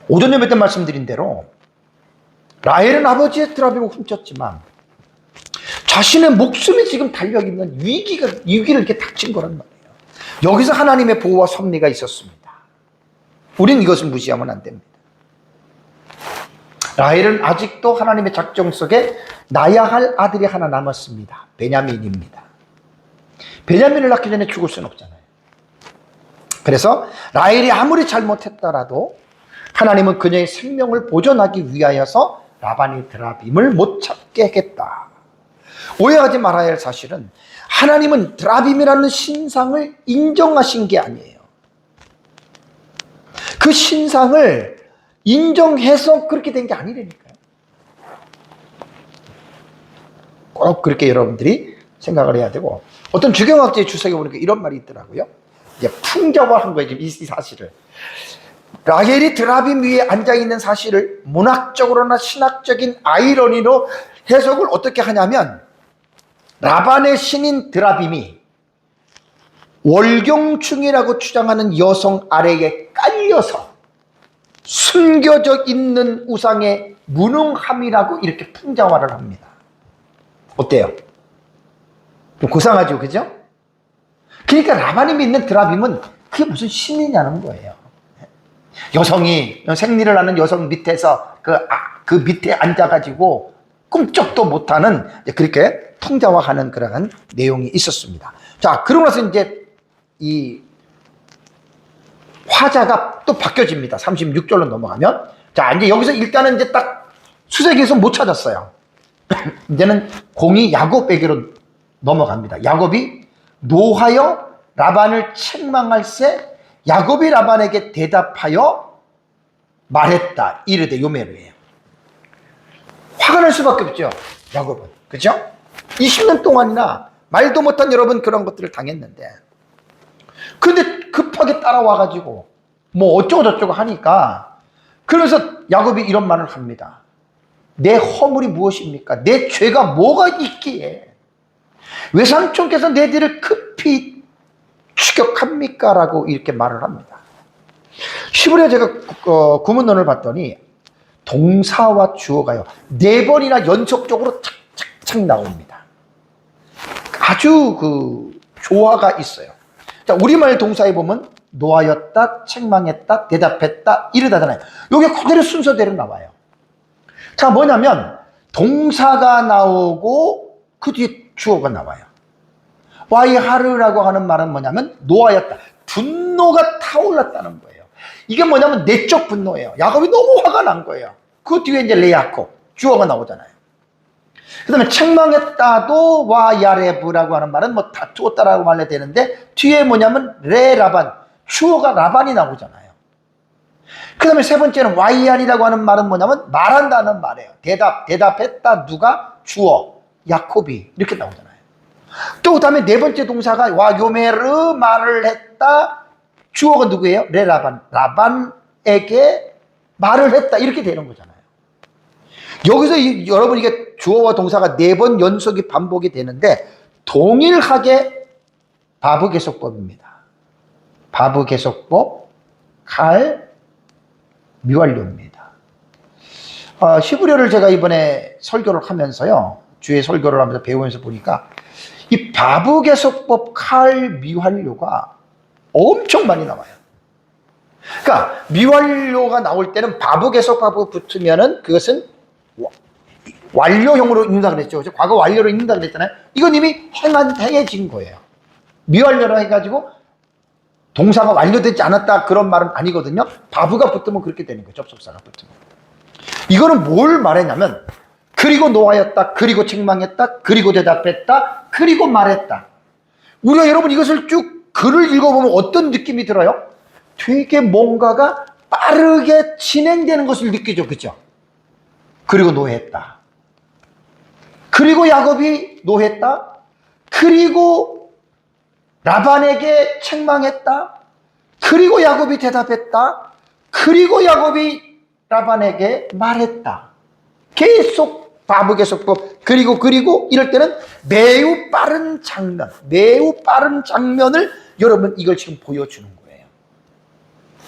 오전 예배 때 말씀드린 대로 라헬은 아버지의 드라빔을 훔쳤지만 자신의 목숨이 지금 달려있는 위기를 이렇게 닥친 거란 말이에요. 여기서 하나님의 보호와 섭리가 있었습니다. 우린 이것을 무시하면 안 됩니다. 라헬은 아직도 하나님의 작정 속에 낳아야 할 아들이 하나 남았습니다. 베냐민입니다. 베냐민을 낳기 전에 죽을 수는 없잖아요. 그래서 라헬이 아무리 잘못했더라도 하나님은 그녀의 생명을 보존하기 위하여서 라반이 드라빔을 못 찾게 하겠다. 오해하지 말아야 할 사실은 하나님은 드라빔이라는 신상을 인정하신 게 아니에요. 그 신상을 인정해서 그렇게 된 게 아니라니까요. 꼭 그렇게 여러분들이 생각을 해야 되고, 어떤 주경학자의 주석에 보니까 이런 말이 있더라고요. 이제 풍자화한 거예요, 지금 이 사실을. 라헬이 드라빔 위에 앉아있는 사실을 문학적으로나 신학적인 아이러니로 해석을 어떻게 하냐면, 라반의 신인 드라빔이 월경충이라고 주장하는 여성 아래에 깔려서 숨겨져 있는 우상의 무능함이라고 이렇게 풍자화를 합니다. 어때요? 좀 고상하죠, 그죠? 그러니까 라반이 믿는 드라빔은 그게 무슨 신이냐는 거예요. 여성이 생리를 하는 여성 밑에서 그 밑에 앉아가지고 꿈쩍도 못하는 그렇게 풍자화하는 그러한 내용이 있었습니다. 자, 그러고 나서 이제 이 화자가 또 바뀌어집니다. 36절로 넘어가면. 자, 이제 여기서 일단은 이제 딱 수색에서 못 찾았어요. 이제는 공이 야곱에게로 넘어갑니다. 야곱이 노하여 라반을 책망할세 야곱이 라반에게 대답하여 말했다. 이르되 요메르예요. 화가 날 수밖에 없죠. 야곱은. 그죠? 20년 동안이나 말도 못한 여러분 그런 것들을 당했는데 근데 급하게 따라와가지고 뭐 어쩌고저쩌고 하니까 그래서 야곱이 이런 말을 합니다. 내 허물이 무엇입니까? 내 죄가 뭐가 있기에 외삼촌께서 내 뒤를 급히 추격합니까? 라고 이렇게 말을 합니다. 히브리어 제가 구문론을 봤더니 동사와 주어가요 4번이나 연속적으로 착착착 나옵니다. 아주 조화가 있어요. 자, 우리말 동사에 보면 노하였다, 책망했다, 대답했다, 이러다잖아요. 이게 그대로 순서대로 나와요. 자, 뭐냐면 동사가 나오고 그 뒤에 주어가 나와요. 와이하르라고 하는 말은 뭐냐면 노하였다, 분노가 타올랐다는 거예요. 이게 뭐냐면 내적 분노예요. 야곱이 너무 화가 난 거예요. 그 뒤에 이제 레야콥, 주어가 나오잖아요. 그 다음에 책망했다도 와야레브라고 하는 말은 뭐 다투었다라고 말해야 되는데 뒤에 뭐냐면 레라반, 주어가 라반이 나오잖아요. 그 다음에 세 번째는 와이안이라고 하는 말은 뭐냐면 말한다는 말이에요. 대답했다, 누가? 주어, 야콥이 이렇게 나오잖아요. 또 그 다음에 네 번째 동사가 와요메르 말을 했다, 주어가 누구예요? 레라반, 라반에게 말을 했다, 이렇게 되는 거잖아요. 여기서 여러분 이게 주어와 동사가 4번 연속이 반복이 되는데 동일하게 바브개속법입니다. 바브개속법, 칼, 미완료입니다. 히브리어를 제가 이번에 설교를 하면서요, 주에 설교를 하면서 배우면서 보니까 이 바브개속법, 칼, 미완료가 엄청 많이 나와요. 그러니까 미완료가 나올 때는 바브개속법이 붙으면은 그것은 완료형으로 읽는다 그랬죠. 과거 완료로 읽는다 그랬잖아요. 이건 이미 행해진 거예요. 미완료로 해가지고 동사가 완료되지 않았다 그런 말은 아니거든요. 바브가 붙으면 그렇게 되는 거예요. 접속사가 붙으면. 이거는 뭘 말했냐면 그리고 노하였다, 그리고 책망했다, 그리고 대답했다, 그리고 말했다. 우리가 여러분 이것을 쭉 글을 읽어보면 어떤 느낌이 들어요? 되게 뭔가가 빠르게 진행되는 것을 느끼죠. 그렇죠? 그리고 노했다. 그리고 야곱이 노했다. 그리고 라반에게 책망했다. 그리고 야곱이 대답했다. 그리고 야곱이 라반에게 말했다. 계속 바브개속법 그리고 이럴 때는 매우 빠른 장면을 여러분 이걸 지금 보여주는 거예요.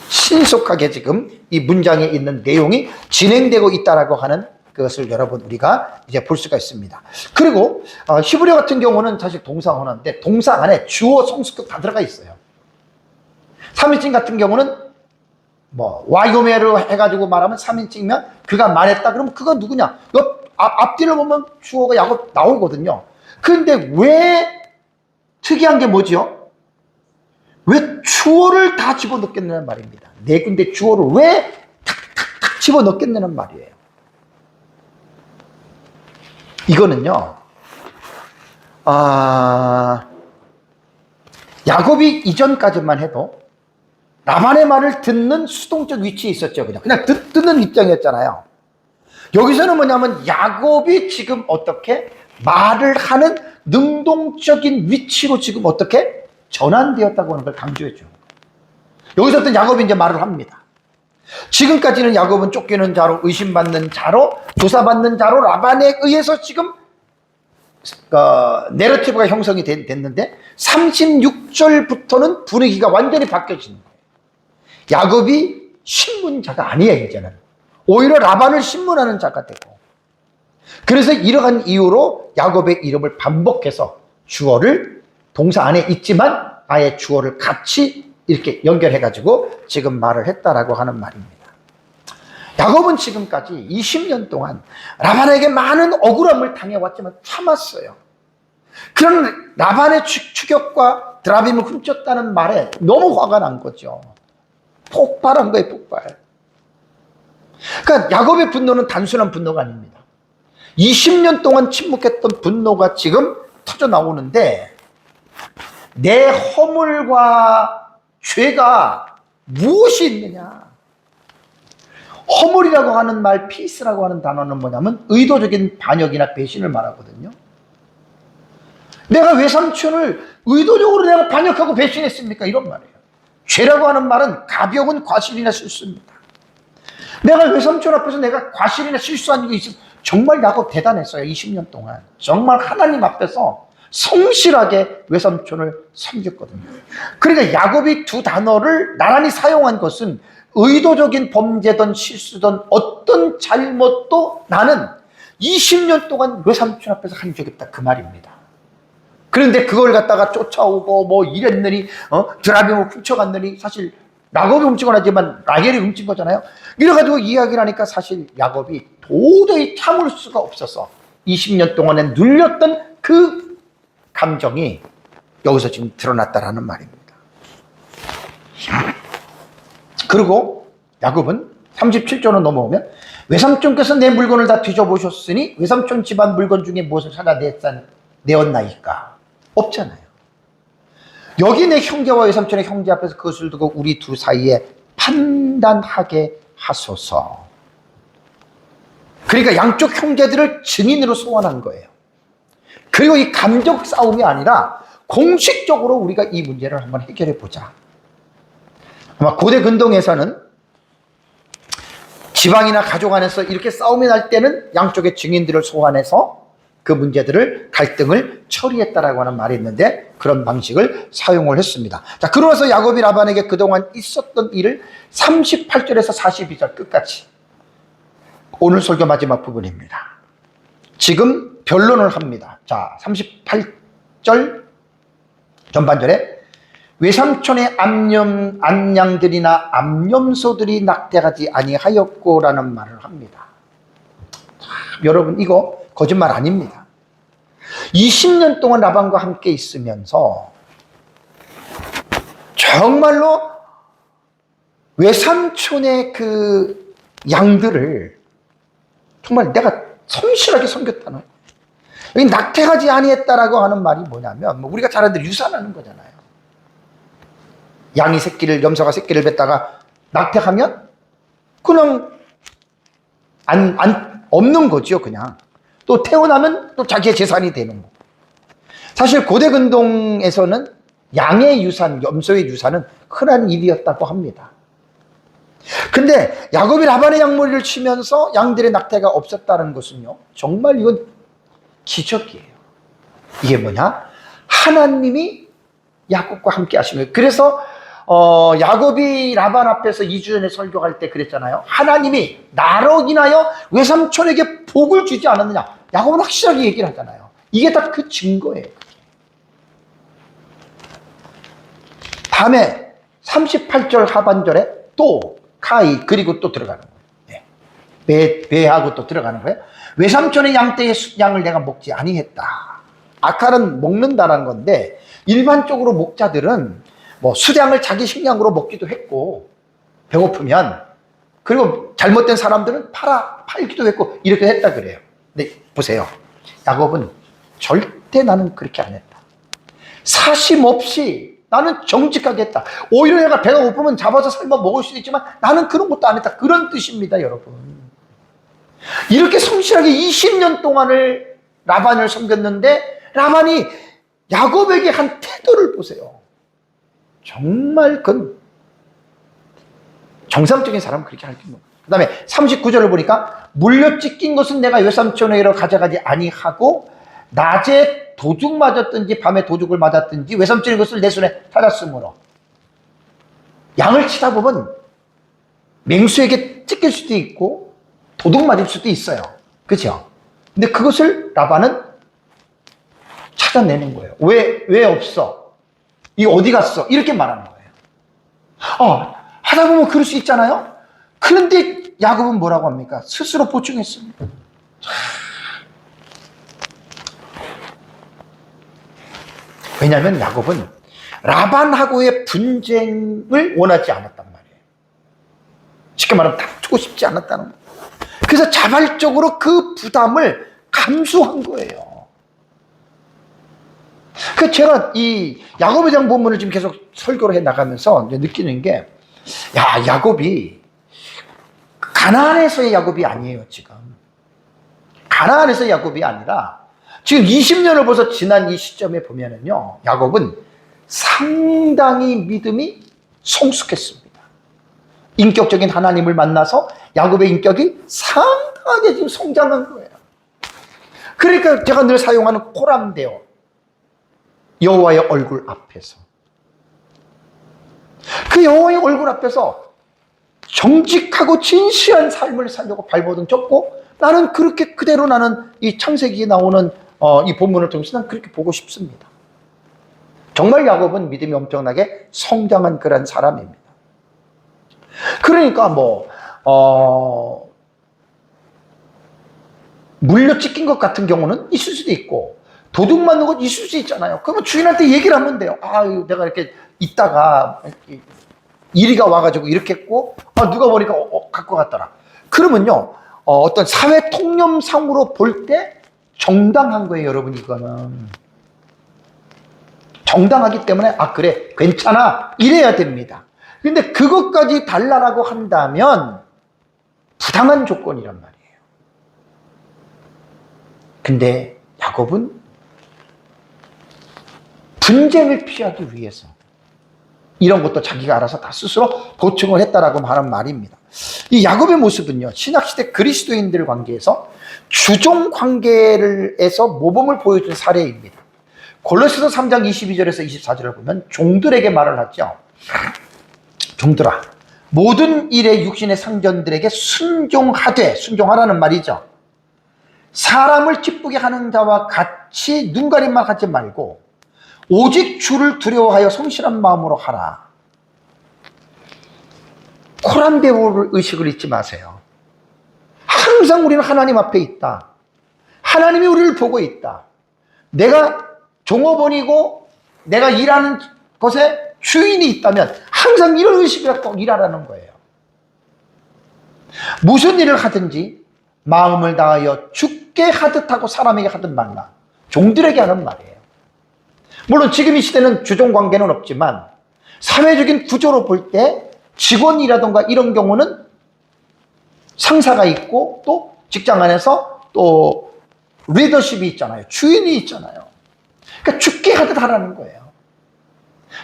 신속하게 지금 이 문장에 있는 내용이 진행되고 있다라고 하는 그것을 여러분 우리가 이제 볼 수가 있습니다. 그리고 히브리어 같은 경우는 사실 동사 원어인데 동사 안에 주어, 성수격 다 들어가 있어요. 3인칭 같은 경우는 뭐 와요메르 해가지고 말하면 3인칭이면 그가 말했다 그러면 그가 누구냐? 앞뒤를 보면 주어가 야곱 나오거든요. 그런데 왜 특이한 게 뭐지요? 왜 주어를 다 집어넣겠냐는 말입니다. 네 군데 주어를 왜 탁탁탁 집어넣겠냐는 말이에요. 이거는요, 야곱이 이전까지만 해도 라반의 말을 듣는 수동적 위치에 있었죠. 그냥 듣는 입장이었잖아요. 여기서는 뭐냐면 야곱이 지금 어떻게 말을 하는 능동적인 위치로 지금 어떻게 전환되었다고 하는 걸 강조해 주는 거예요. 여기서부터 야곱이 이제 말을 합니다. 지금까지는 야곱은 쫓기는 자로, 의심받는 자로, 조사받는 자로 라반에 의해서 지금 내러티브가 형성이 됐는데 36절부터는 분위기가 완전히 바뀌어지는 거예요. 야곱이 신문자가 아니에요. 이제는 오히려 라반을 신문하는 자가 되고, 그래서 이러한 이유로 야곱의 이름을 반복해서 주어를 동사 안에 있지만 아예 주어를 같이 이렇게 연결해가지고 지금 말을 했다라고 하는 말입니다. 야곱은 지금까지 20년 동안 라반에게 많은 억울함을 당해왔지만 참았어요. 그런 라반의 추격과 드라빔을 훔쳤다는 말에 너무 화가 난 거죠. 폭발한 거예요, 폭발. 그러니까 야곱의 분노는 단순한 분노가 아닙니다. 20년 동안 침묵했던 분노가 지금 터져 나오는데 내 허물과 죄가 무엇이 있느냐? 허물이라고 하는 말, 피스라고 하는 단어는 뭐냐면 의도적인 반역이나 배신을 말하거든요. 내가 외삼촌을 의도적으로 내가 반역하고 배신했습니까? 이런 말이에요. 죄라고 하는 말은 가벼운 과실이나 실수입니다. 내가 외삼촌 앞에서 내가 과실이나 실수한 일이 있으면 정말 야곱 대단했어요. 20년 동안 정말 하나님 앞에서 성실하게 외삼촌을 섬겼거든요. 그러니까 야곱이 두 단어를 나란히 사용한 것은 의도적인 범죄든 실수든 어떤 잘못도 나는 20년 동안 외삼촌 앞에서 한 적이 없다, 그 말입니다. 그런데 그걸 갖다가 쫓아오고 뭐 이랬느니 드라비 뭐 훔쳐갔느니 사실 야곱이 훔친 건 아니지만 라헬이 훔친 거잖아요. 이래가지고 이야기를 하니까 사실 야곱이 도저히 참을 수가 없어서 20년 동안에 눌렸던 그 감정이 여기서 지금 드러났다라는 말입니다. 그리고 야곱은 37조로 넘어오면 외삼촌께서 내 물건을 다 뒤져보셨으니 외삼촌 집안 물건 중에 무엇을 찾아내었나이까? 없잖아요. 여기 내 형제와 외삼촌의 형제 앞에서 그것을 두고 우리 두 사이에 판단하게 하소서. 그러니까 양쪽 형제들을 증인으로 소환한 거예요. 그리고 이 감정 싸움이 아니라 공식적으로 우리가 이 문제를 한번 해결해 보자. 아마 고대 근동에서는 지방이나 가족 안에서 이렇게 싸움이 날 때는 양쪽의 증인들을 소환해서 그 문제들을 갈등을 처리했다라고 하는 말이 있는데 그런 방식을 사용을 했습니다. 자, 그러면서 야곱이 라반에게 그동안 있었던 일을 38절에서 42절 끝까지 오늘 설교 마지막 부분입니다. 지금 변론을 합니다. 자, 38절 전반절에 외삼촌의 암양들이나 암염소들이 낙태하지 아니하였고라는 말을 합니다. 자, 여러분 이거 거짓말 아닙니다. 20년 동안 라반과 함께 있으면서 정말로 외삼촌의 그 양들을 정말 내가 성실하게 섬겼다는 거예요. 여기 낙태하지 아니했다라고 하는 말이 뭐냐면 우리가 잘 아는 유산하는 거잖아요. 양이 새끼를 염소가 새끼를 뱉다가 낙태하면 그냥 없는 거죠. 그냥 또 태어나면 또 자기의 재산이 되는 거. 사실 고대 근동에서는 양의 유산, 염소의 유산은 흔한 일이었다고 합니다. 근데 야곱이 라반의 양머리를 치면서 양들의 낙태가 없었다는 것은요, 정말 이건 기적이에요. 이게 뭐냐? 하나님이 야곱과 함께 하신 거예요. 그래서 야곱이 라반 앞에서 2주 전에 설교할 때 그랬잖아요. 하나님이 나로 인하여 외삼촌에게 복을 주지 않았느냐. 야곱은 확실하게 얘기를 하잖아요. 이게 다 그 증거예요. 다음에 38절 하반절에 또 카이 그리고 또 들어가는 거예요. 배하고 또 들어가는 거예요. 외삼촌의 양떼의 양을 내가 먹지 아니했다. 아칼은 먹는다는 건데 일반적으로 목자들은 뭐 수량을 자기 식량으로 먹기도 했고 배고프면 그리고 잘못된 사람들은 팔기도 했고 이렇게 했다 그래요. 근데 보세요. 야곱은 절대 나는 그렇게 안 했다. 사심 없이 나는 정직하게 했다. 오히려 내가 배가 고프면 잡아서 삶아 먹을 수도 있지만 나는 그런 것도 안 했다. 그런 뜻입니다, 여러분. 이렇게 성실하게 20년 동안을 라반을 섬겼는데 라반이 야곱에게 한 태도를 보세요. 정말 그 정상적인 사람은 그렇게 할 게 없는 거예요. 그 다음에 39절을 보니까 물려 찢긴 것은 내가 외삼촌에게로 가져가지 아니하고 낮에 도둑 맞았든지 밤에 도둑을 맞았든지 외삼촌의 것을 내 손에 찾았으므로. 양을 치다 보면 맹수에게 찢길 수도 있고 도둑 맞을 수도 있어요. 그렇죠? 근데 그것을 라반은 찾아내는 거예요. 왜 없어? 이 어디 갔어? 이렇게 말하는 거예요. 하다 보면 그럴 수 있잖아요. 그런데 야곱은 뭐라고 합니까? 스스로 보충했습니다. 왜냐하면 야곱은 라반하고의 분쟁을 원하지 않았단 말이에요. 쉽게 말하면 다투고 싶지 않았다는 거예요. 그래서 자발적으로 그 부담을 감수한 거예요. 그 제가 이 야곱에 대한 본문을 지금 계속 설교를 해 나가면서 느끼는 게, 야곱이 가나안에서의 야곱이 아니에요, 지금. 가나안에서의 야곱이 아니라 지금 20년을 벌써 지난 이 시점에 보면은요, 야곱은 상당히 믿음이 성숙했습니다. 인격적인 하나님을 만나서 야곱의 인격이 상당하게 지금 성장한 거예요. 그러니까 제가 늘 사용하는 코람데오, 여호와의 얼굴 앞에서, 그 여호와의 얼굴 앞에서 정직하고 진실한 삶을 살려고 발버둥 쳤고, 나는 그렇게 그대로 나는 이 창세기에 나오는 이 본문을 통해서 난 그렇게 보고 싶습니다. 정말 야곱은 믿음이 엄청나게 성장한 그런 사람입니다. 그러니까 물려 찢긴 것 같은 경우는 있을 수도 있고, 도둑 맞는 것 있을 수 있잖아요. 그러면 주인한테 얘기를 하면 돼요. 내가 이렇게 있다가 이리가 와가지고 이렇게 했고, 누가 보니까 갖고 갔더라. 그러면요, 어떤 사회 통념상으로 볼 때 정당한 거예요, 여러분. 이거는 정당하기 때문에 그래, 괜찮아, 이래야 됩니다. 근데 그것까지 달라라고 한다면 부당한 조건이란 말이에요. 근데 야곱은 분쟁을 피하기 위해서 이런 것도 자기가 알아서 다 스스로 보충을 했다라고 하는 말입니다. 이 야곱의 모습은요, 신약시대 그리스도인들 관계에서 주종 관계에서 모범을 보여준 사례입니다. 골로새서 3장 22절에서 24절을 보면 종들에게 말을 하죠. 종들아, 모든 일에 육신의 상전들에게 순종하라는 말이죠. 사람을 기쁘게 하는 자와 같이 눈가림만 하지 말고 오직 주를 두려워하여 성실한 마음으로 하라. 코란 배울 의식을 잊지 마세요. 항상 우리는 하나님 앞에 있다. 하나님이 우리를 보고 있다. 내가 종업원이고 내가 일하는 곳에 주인이 있다면 항상 이런 의식을 갖고 일하라는 거예요. 무슨 일을 하든지 마음을 다하여 주께 하듯 하고 사람에게 하듯 말라. 종들에게 하는 말이에요. 물론 지금 이 시대는 주종관계는 없지만 사회적인 구조로 볼 때 직원이라던가 이런 경우는 상사가 있고 또 직장 안에서 또 리더십이 있잖아요. 주인이 있잖아요. 그러니까 주께 하듯 하라는 거예요.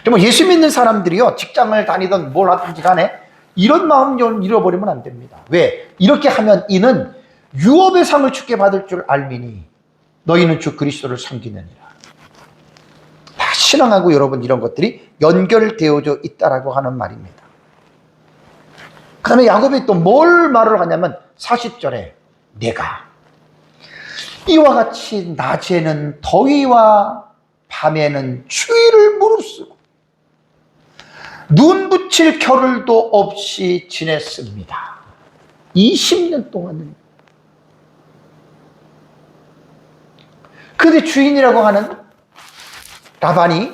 정말 예수 믿는 사람들이요, 직장을 다니든 뭘 하든지 간에 이런 마음 잃어버리면 안 됩니다. 왜? 이렇게 하면 이는 유업의 상을 주께 받을 줄 알미니 너희는 주 그리스도를 섬기느니라. 다 신앙하고 여러분 이런 것들이 연결되어져 있다라고 하는 말입니다. 그 다음에 야곱이 또 뭘 말을 하냐면 40절에 내가 이와 같이 낮에는 더위와 밤에는 추위를 무릅쓰고 눈 붙일 겨를도 없이 지냈습니다. 20년 동안은. 그런데 주인이라고 하는 라반이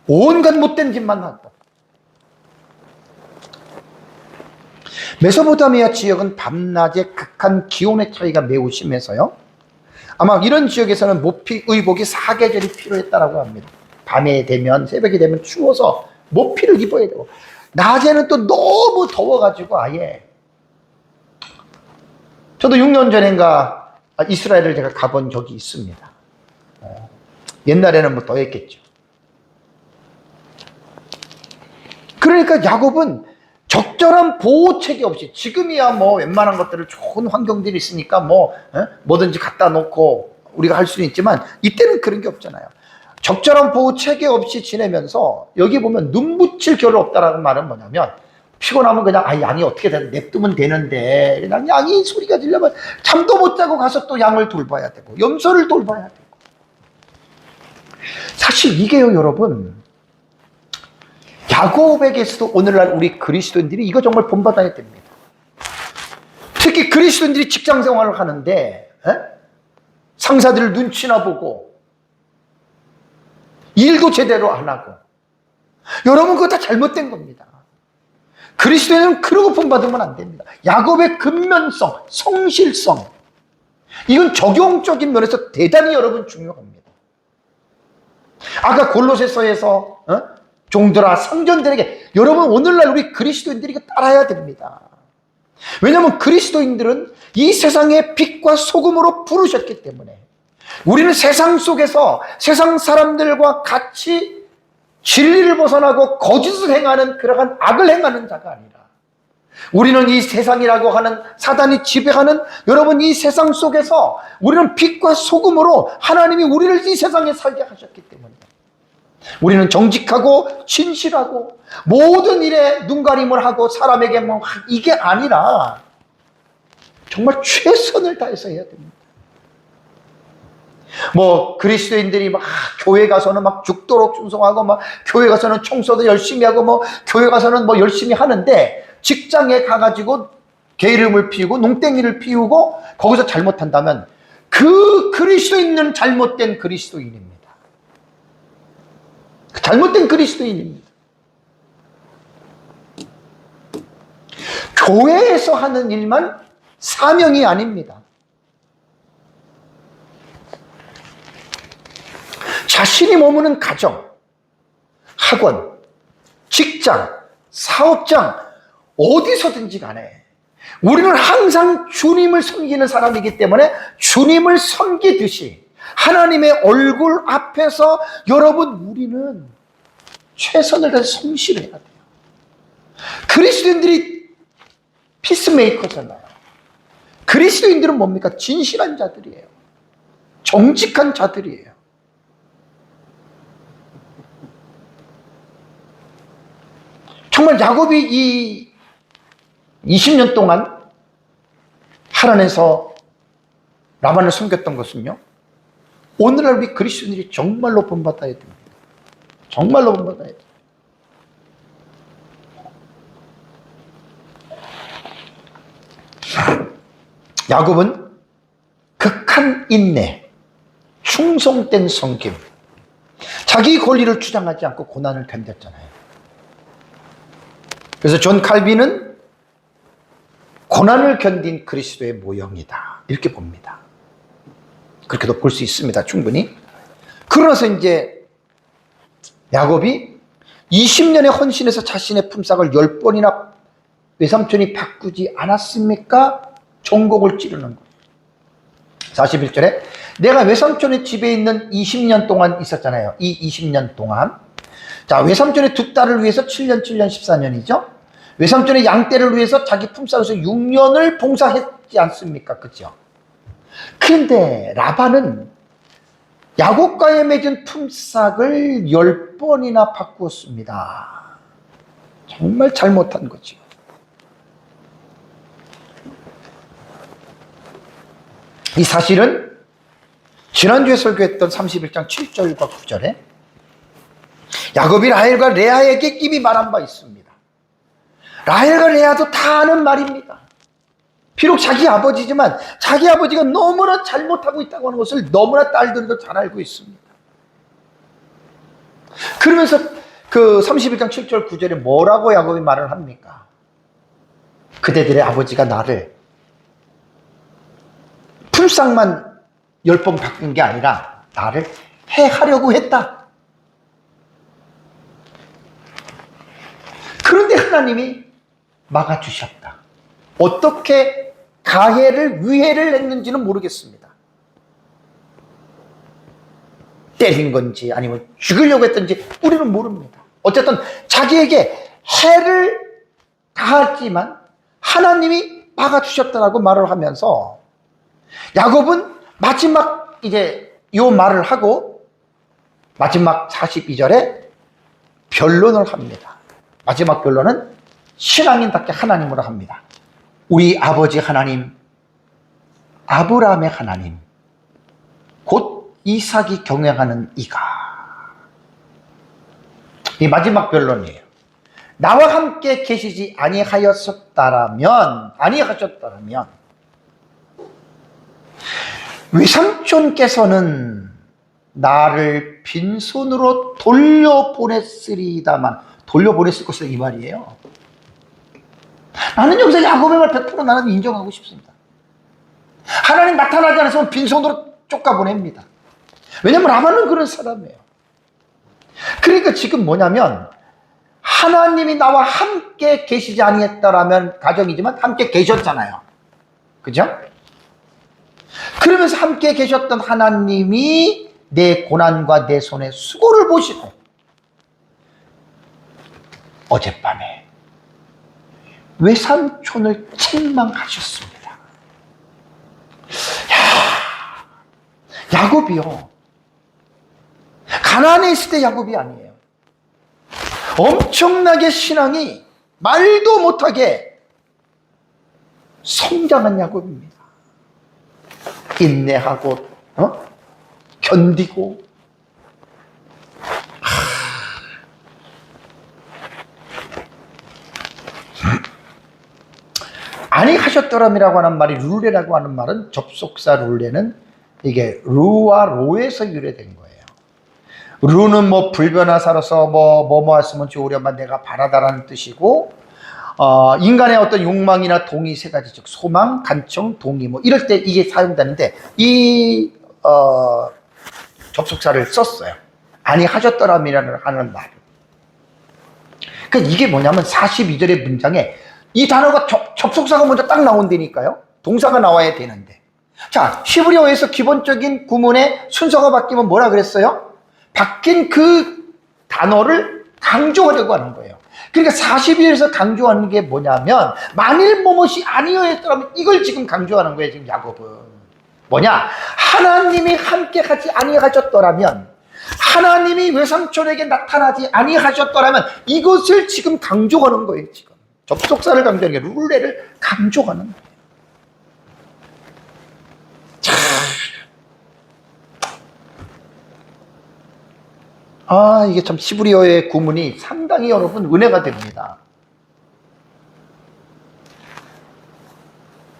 온갖 못된 짓만 한다. 메소포타미아 지역은 밤낮의 극한 기온의 차이가 매우 심해서요, 아마 이런 지역에서는 의복이 사계절이 필요했다고 합니다. 밤에 되면, 새벽이 되면 추워서 모피를 입어야 되고, 낮에는 또 너무 더워가지고 아예. 저도 6년 전인가 이스라엘을 제가 가본 적이 있습니다. 옛날에는 뭐 더했겠죠. 그러니까 야곱은 적절한 보호책이 없이, 지금이야 뭐 웬만한 것들을 좋은 환경들이 있으니까 뭐든지 갖다 놓고 우리가 할 수는 있지만 이때는 그런 게 없잖아요. 적절한 보호책이 없이 지내면서 여기 보면 눈 붙일 겨를 없다라는 말은 뭐냐면, 피곤하면 그냥 양이 어떻게 냅두면 되는데 그냥 양이 소리가 들려면 잠도 못 자고 가서 또 양을 돌봐야 되고 염소를 돌봐야 되고. 사실 이게요 여러분, 야곱에게서도 오늘날 우리 그리스도인들이 이거 정말 본받아야 됩니다. 특히 그리스도인들이 직장 생활을 하는데 상사들 눈치나 보고 일도 제대로 안 하고, 여러분 그거 다 잘못된 겁니다. 그리스도인은 그러고 본받으면 안 됩니다. 야곱의 근면성, 성실성, 이건 적용적인 면에서 대단히 여러분 중요합니다. 아까 골로새서에서 종들아 상전들에게, 여러분 오늘날 우리 그리스도인들이 이거 따라야 됩니다. 왜냐하면 그리스도인들은 이 세상의 빛과 소금으로 부르셨기 때문에 우리는 세상 속에서 세상 사람들과 같이 진리를 벗어나고 거짓을 행하는 그러한 악을 행하는 자가 아니라, 우리는 이 세상이라고 하는 사단이 지배하는 여러분 이 세상 속에서 우리는 빛과 소금으로 하나님이 우리를 이 세상에 살게 하셨기 때문에 우리는 정직하고 진실하고 모든 일에 눈가림을 하고 사람에게 이게 아니라 정말 최선을 다해서 해야 됩니다. 뭐 그리스도인들이 막 교회 가서는 막 죽도록 충성하고 막 교회 가서는 청소도 열심히 하고 뭐 교회 가서는 뭐 열심히 하는데 직장에 가가지고 게으름을 피우고 농땡이를 피우고 거기서 잘못한다면 그 그리스도인은 잘못된 그리스도인입니다. 잘못된 그리스도인입니다. 교회에서 하는 일만 사명이 아닙니다. 자신이 머무는 가정, 학원, 직장, 사업장, 어디서든지 간에 우리는 항상 주님을 섬기는 사람이기 때문에 주님을 섬기듯이 하나님의 얼굴 앞에서 여러분 우리는 최선을 다해 성실해야 돼요. 그리스도인들이 피스메이커잖아요. 그리스도인들은 뭡니까? 진실한 자들이에요. 정직한 자들이에요. 정말 야곱이 이 20년 동안 하란에서 라반을 섬겼던 것은요, 오늘날 우리 그리스도인들이 정말로 본받아야 됩니다. 정말로 본받아야 돼요. 야곱은 극한 인내, 충성된 섬김, 자기 권리를 주장하지 않고 고난을 견뎠잖아요. 그래서 존 칼빈은 고난을 견딘 그리스도의 모형이다, 이렇게 봅니다. 그렇게도 볼 수 있습니다, 충분히. 그러나서 이제 야곱이 20년의 헌신에서 자신의 품삯을 10번이나 외삼촌이 바꾸지 않았습니까? 종곡을 찌르는 거예요. 41절에 내가 외삼촌의 집에 있는 20년 동안 있었잖아요. 이 20년 동안, 자, 외삼촌의 두 딸을 위해서 7년 14년이죠. 외삼촌의 양떼를 위해서 자기 품삯에서 6년을 봉사했지 않습니까? 그죠? 그런데 라반은 야곱과의 맺은 품삯을 10번이나 바꾸었습니다. 정말 잘못한 거죠. 이 사실은 지난주에 설교했던 31장 7절과 9절에 야곱이 라헬과 레아에게 이미 말한 바 있습니다. 라헬과 레아도 다 아는 말입니다. 비록 자기 아버지지만 자기 아버지가 너무나 잘못하고 있다고 하는 것을 너무나 딸들도 잘 알고 있습니다. 그러면서 그 31장 7절 9절에 뭐라고 야곱이 말을 합니까? 그대들의 아버지가 나를 품삯만 10번 바꾼 게 아니라 나를 해하려고 했다. 그런데 하나님이 막아주셨다. 어떻게 가해를, 위해를 했는지는 모르겠습니다. 때린 건지 아니면 죽이려고 했던지 우리는 모릅니다. 어쨌든 자기에게 해를 가했지만 하나님이 막아주셨다라고 말을 하면서 야곱은 마지막 이제 요 말을 하고 마지막 42절에 변론을 합니다. 마지막 변론은 신앙인답게 하나님으로 합니다. 우리 아버지 하나님, 아브라함의 하나님, 곧 이삭이 경외하는 이가. 이 마지막 변론이에요. 나와 함께 계시지 아니하셨다라면 외삼촌께서는 나를 빈손으로 돌려보냈으리다만, 돌려보냈을 것이다 이 말이에요. 나는 여기서 야곱의 말 100% 나는 인정하고 싶습니다. 하나님 나타나지 않았으면 빈손으로 쫓아보냅니다. 왜냐하면 라반은 그런 사람이에요. 그러니까 지금 뭐냐면 하나님이 나와 함께 계시지 아니했다라면 가정이지만 함께 계셨잖아요. 그죠? 그러면서 함께 계셨던 하나님이 내 고난과 내 손의 수고를 보시고 어젯밤에 외삼촌을 책망하셨습니다. 야곱이요, 가나안에 있을 때 야곱이 아니에요. 엄청나게 신앙이 말도 못하게 성장한 야곱입니다. 인내하고 견디고 아니 하셨더람이라고 하는 말이 룰레라고 하는 말은 접속사 룰레는 이게 루와 로에서 유래된 거예요. 루는 뭐 불변화사로서 뭐뭐 했으면 좋으려면 내가 바라다라는 뜻이고, 인간의 어떤 욕망이나 동의 세 가지, 즉 소망, 간청, 동의 뭐 이럴 때 이게 사용되는데 이 접속사를 썼어요. 아니 하셨더람이라는 하는 말. 그러니까 이게 뭐냐면 42절의 문장에 이 단어가 접속사가 먼저 딱 나온다니까요. 동사가 나와야 되는데. 자, 히브리어에서 기본적인 구문의 순서가 바뀌면 뭐라 그랬어요? 바뀐 그 단어를 강조하려고 하는 거예요. 그러니까 42절에서 강조하는 게 뭐냐면 만일 뭐뭇이 아니었더라면 이걸 지금 강조하는 거예요. 지금 야곱은 뭐냐? 하나님이 함께 하지 아니하셨더라면, 하나님이 외삼촌에게 나타나지 아니하셨더라면 이것을 지금 강조하는 거예요. 지금 접속사를 강조하는 게 룰레를 강조하는 거예요. 이게 참 히브리어의 구문이 상당히 여러분 은혜가 됩니다.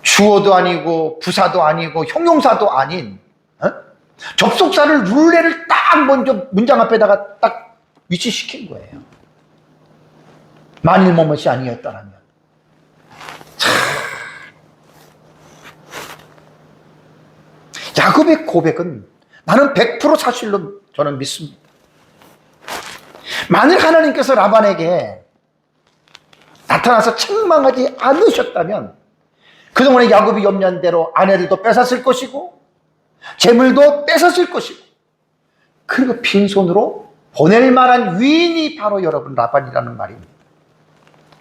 주어도 아니고 부사도 아니고 형용사도 아닌 접속사를 룰레를 딱 먼저 문장 앞에다가 딱 위치시킨 거예요. 만일 뭐뭇이 아니었다면. 야곱의 고백은 나는 100% 사실로 저는 믿습니다. 만일 하나님께서 라반에게 나타나서 책망하지 않으셨다면 그동안에 야곱이 염려한 대로 아내들도 뺏었을 것이고 재물도 뺏었을 것이고, 그리고 빈손으로 보낼 만한 위인이 바로 여러분 라반이라는 말입니다.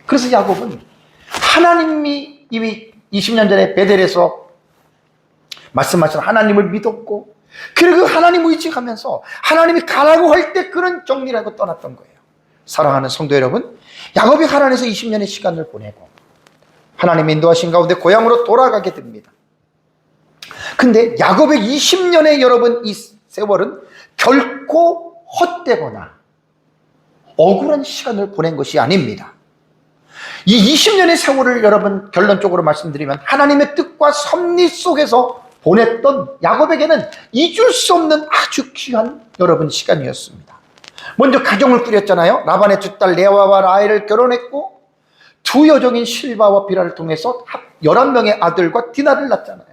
그래서 야곱은 하나님이 이미 20년 전에 베델에서 말씀하신 하나님을 믿었고, 그리고 하나님 의지하면서 하나님이 가라고 할 때 그런 정리라고 떠났던 거예요. 사랑하는 성도 여러분, 야곱이 하나님에서 20년의 시간을 보내고 하나님의 인도하신 가운데 고향으로 돌아가게 됩니다. 근데 야곱의 20년의 여러분 이 세월은 결코 헛되거나 억울한 시간을 보낸 것이 아닙니다. 이 20년의 세월을 여러분 결론적으로 말씀드리면 하나님의 뜻과 섭리 속에서 보냈던 야곱에게는 잊을 수 없는 아주 귀한 여러분 시간이었습니다. 먼저 가정을 꾸렸잖아요. 라반의 두 딸 레아와 라헬을 결혼했고 두 여종인 실바와 비라를 통해서 11명의 아들과 디나를 낳잖아요.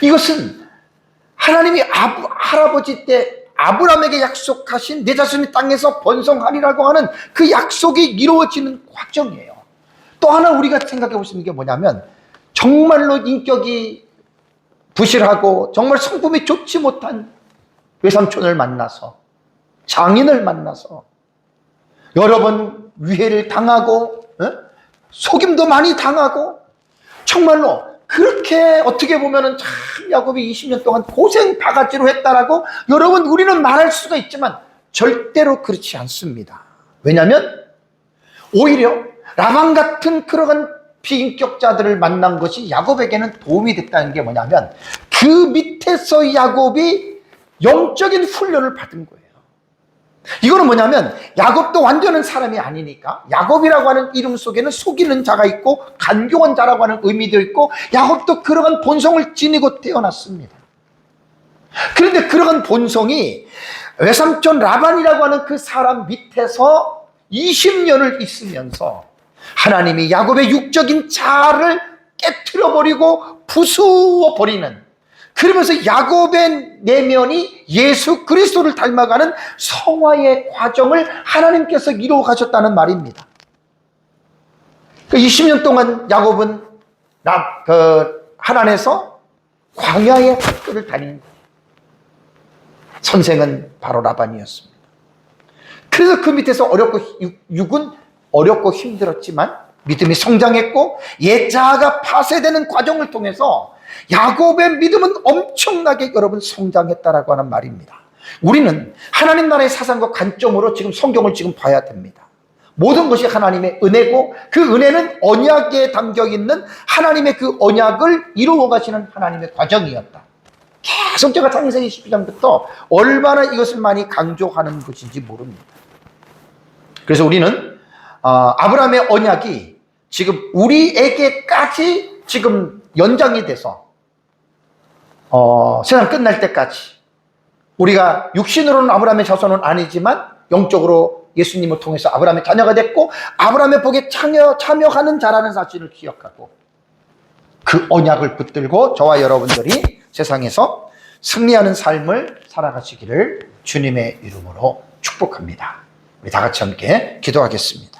이것은 하나님이 할아버지 때 아브라함에게 약속하신 내 자손이 땅에서 번성하리라고 하는 그 약속이 이루어지는 과정이에요. 또 하나 우리가 생각해 볼 수 있는 게 뭐냐면, 정말로 인격이 부실하고 정말 성품이 좋지 못한 외삼촌을 만나서, 장인을 만나서 여러 번 위해를 당하고 속임도 많이 당하고, 정말로 그렇게 어떻게 보면은 참 야곱이 20년 동안 고생 바가지로 했다라고 여러분 우리는 말할 수가 있지만 절대로 그렇지 않습니다. 왜냐하면 오히려 라반 같은 그러한 비인격자들을 만난 것이 야곱에게는 도움이 됐다는 게 뭐냐면, 그 밑에서 야곱이 영적인 훈련을 받은 거예요. 이거는 뭐냐면 야곱도 완전한 사람이 아니니까 야곱이라고 하는 이름 속에는 속이는 자가 있고 간교한 자라고 하는 의미도 있고, 야곱도 그러한 본성을 지니고 태어났습니다. 그런데 그러한 본성이 외삼촌 라반이라고 하는 그 사람 밑에서 20년을 있으면서 하나님이 야곱의 육적인 자아를 깨트려버리고 부수어버리는, 그러면서 야곱의 내면이 예수 그리스도를 닮아가는 성화의 과정을 하나님께서 이루어 가셨다는 말입니다. 20년 동안 야곱은 하란에서 광야의 학교를 다닌 거예요. 선생은 바로 라반이었습니다. 그래서 그 밑에서 육은 어렵고 힘들었지만 믿음이 성장했고 옛자아가 파쇄되는 과정을 통해서 야곱의 믿음은 엄청나게 여러분 성장했다라고 하는 말입니다. 우리는 하나님 나라의 사상과 관점으로 지금 성경을 지금 봐야 됩니다. 모든 것이 하나님의 은혜고, 그 은혜는 언약에 담겨 있는 하나님의 그 언약을 이루어 가시는 하나님의 과정이었다. 계속 제가 창세기 12장부터 얼마나 이것을 많이 강조하는 것인지 모릅니다. 그래서 우리는 아브라함의 언약이 지금 우리에게까지 지금 연장이 돼서 세상 끝날 때까지 우리가 육신으로는 아브라함의 자손은 아니지만 영적으로 예수님을 통해서 아브라함의 자녀가 됐고 아브라함의 복에 참여하는 자라는 사실을 기억하고 그 언약을 붙들고 저와 여러분들이 세상에서 승리하는 삶을 살아가시기를 주님의 이름으로 축복합니다. 우리 다 같이 함께 기도하겠습니다.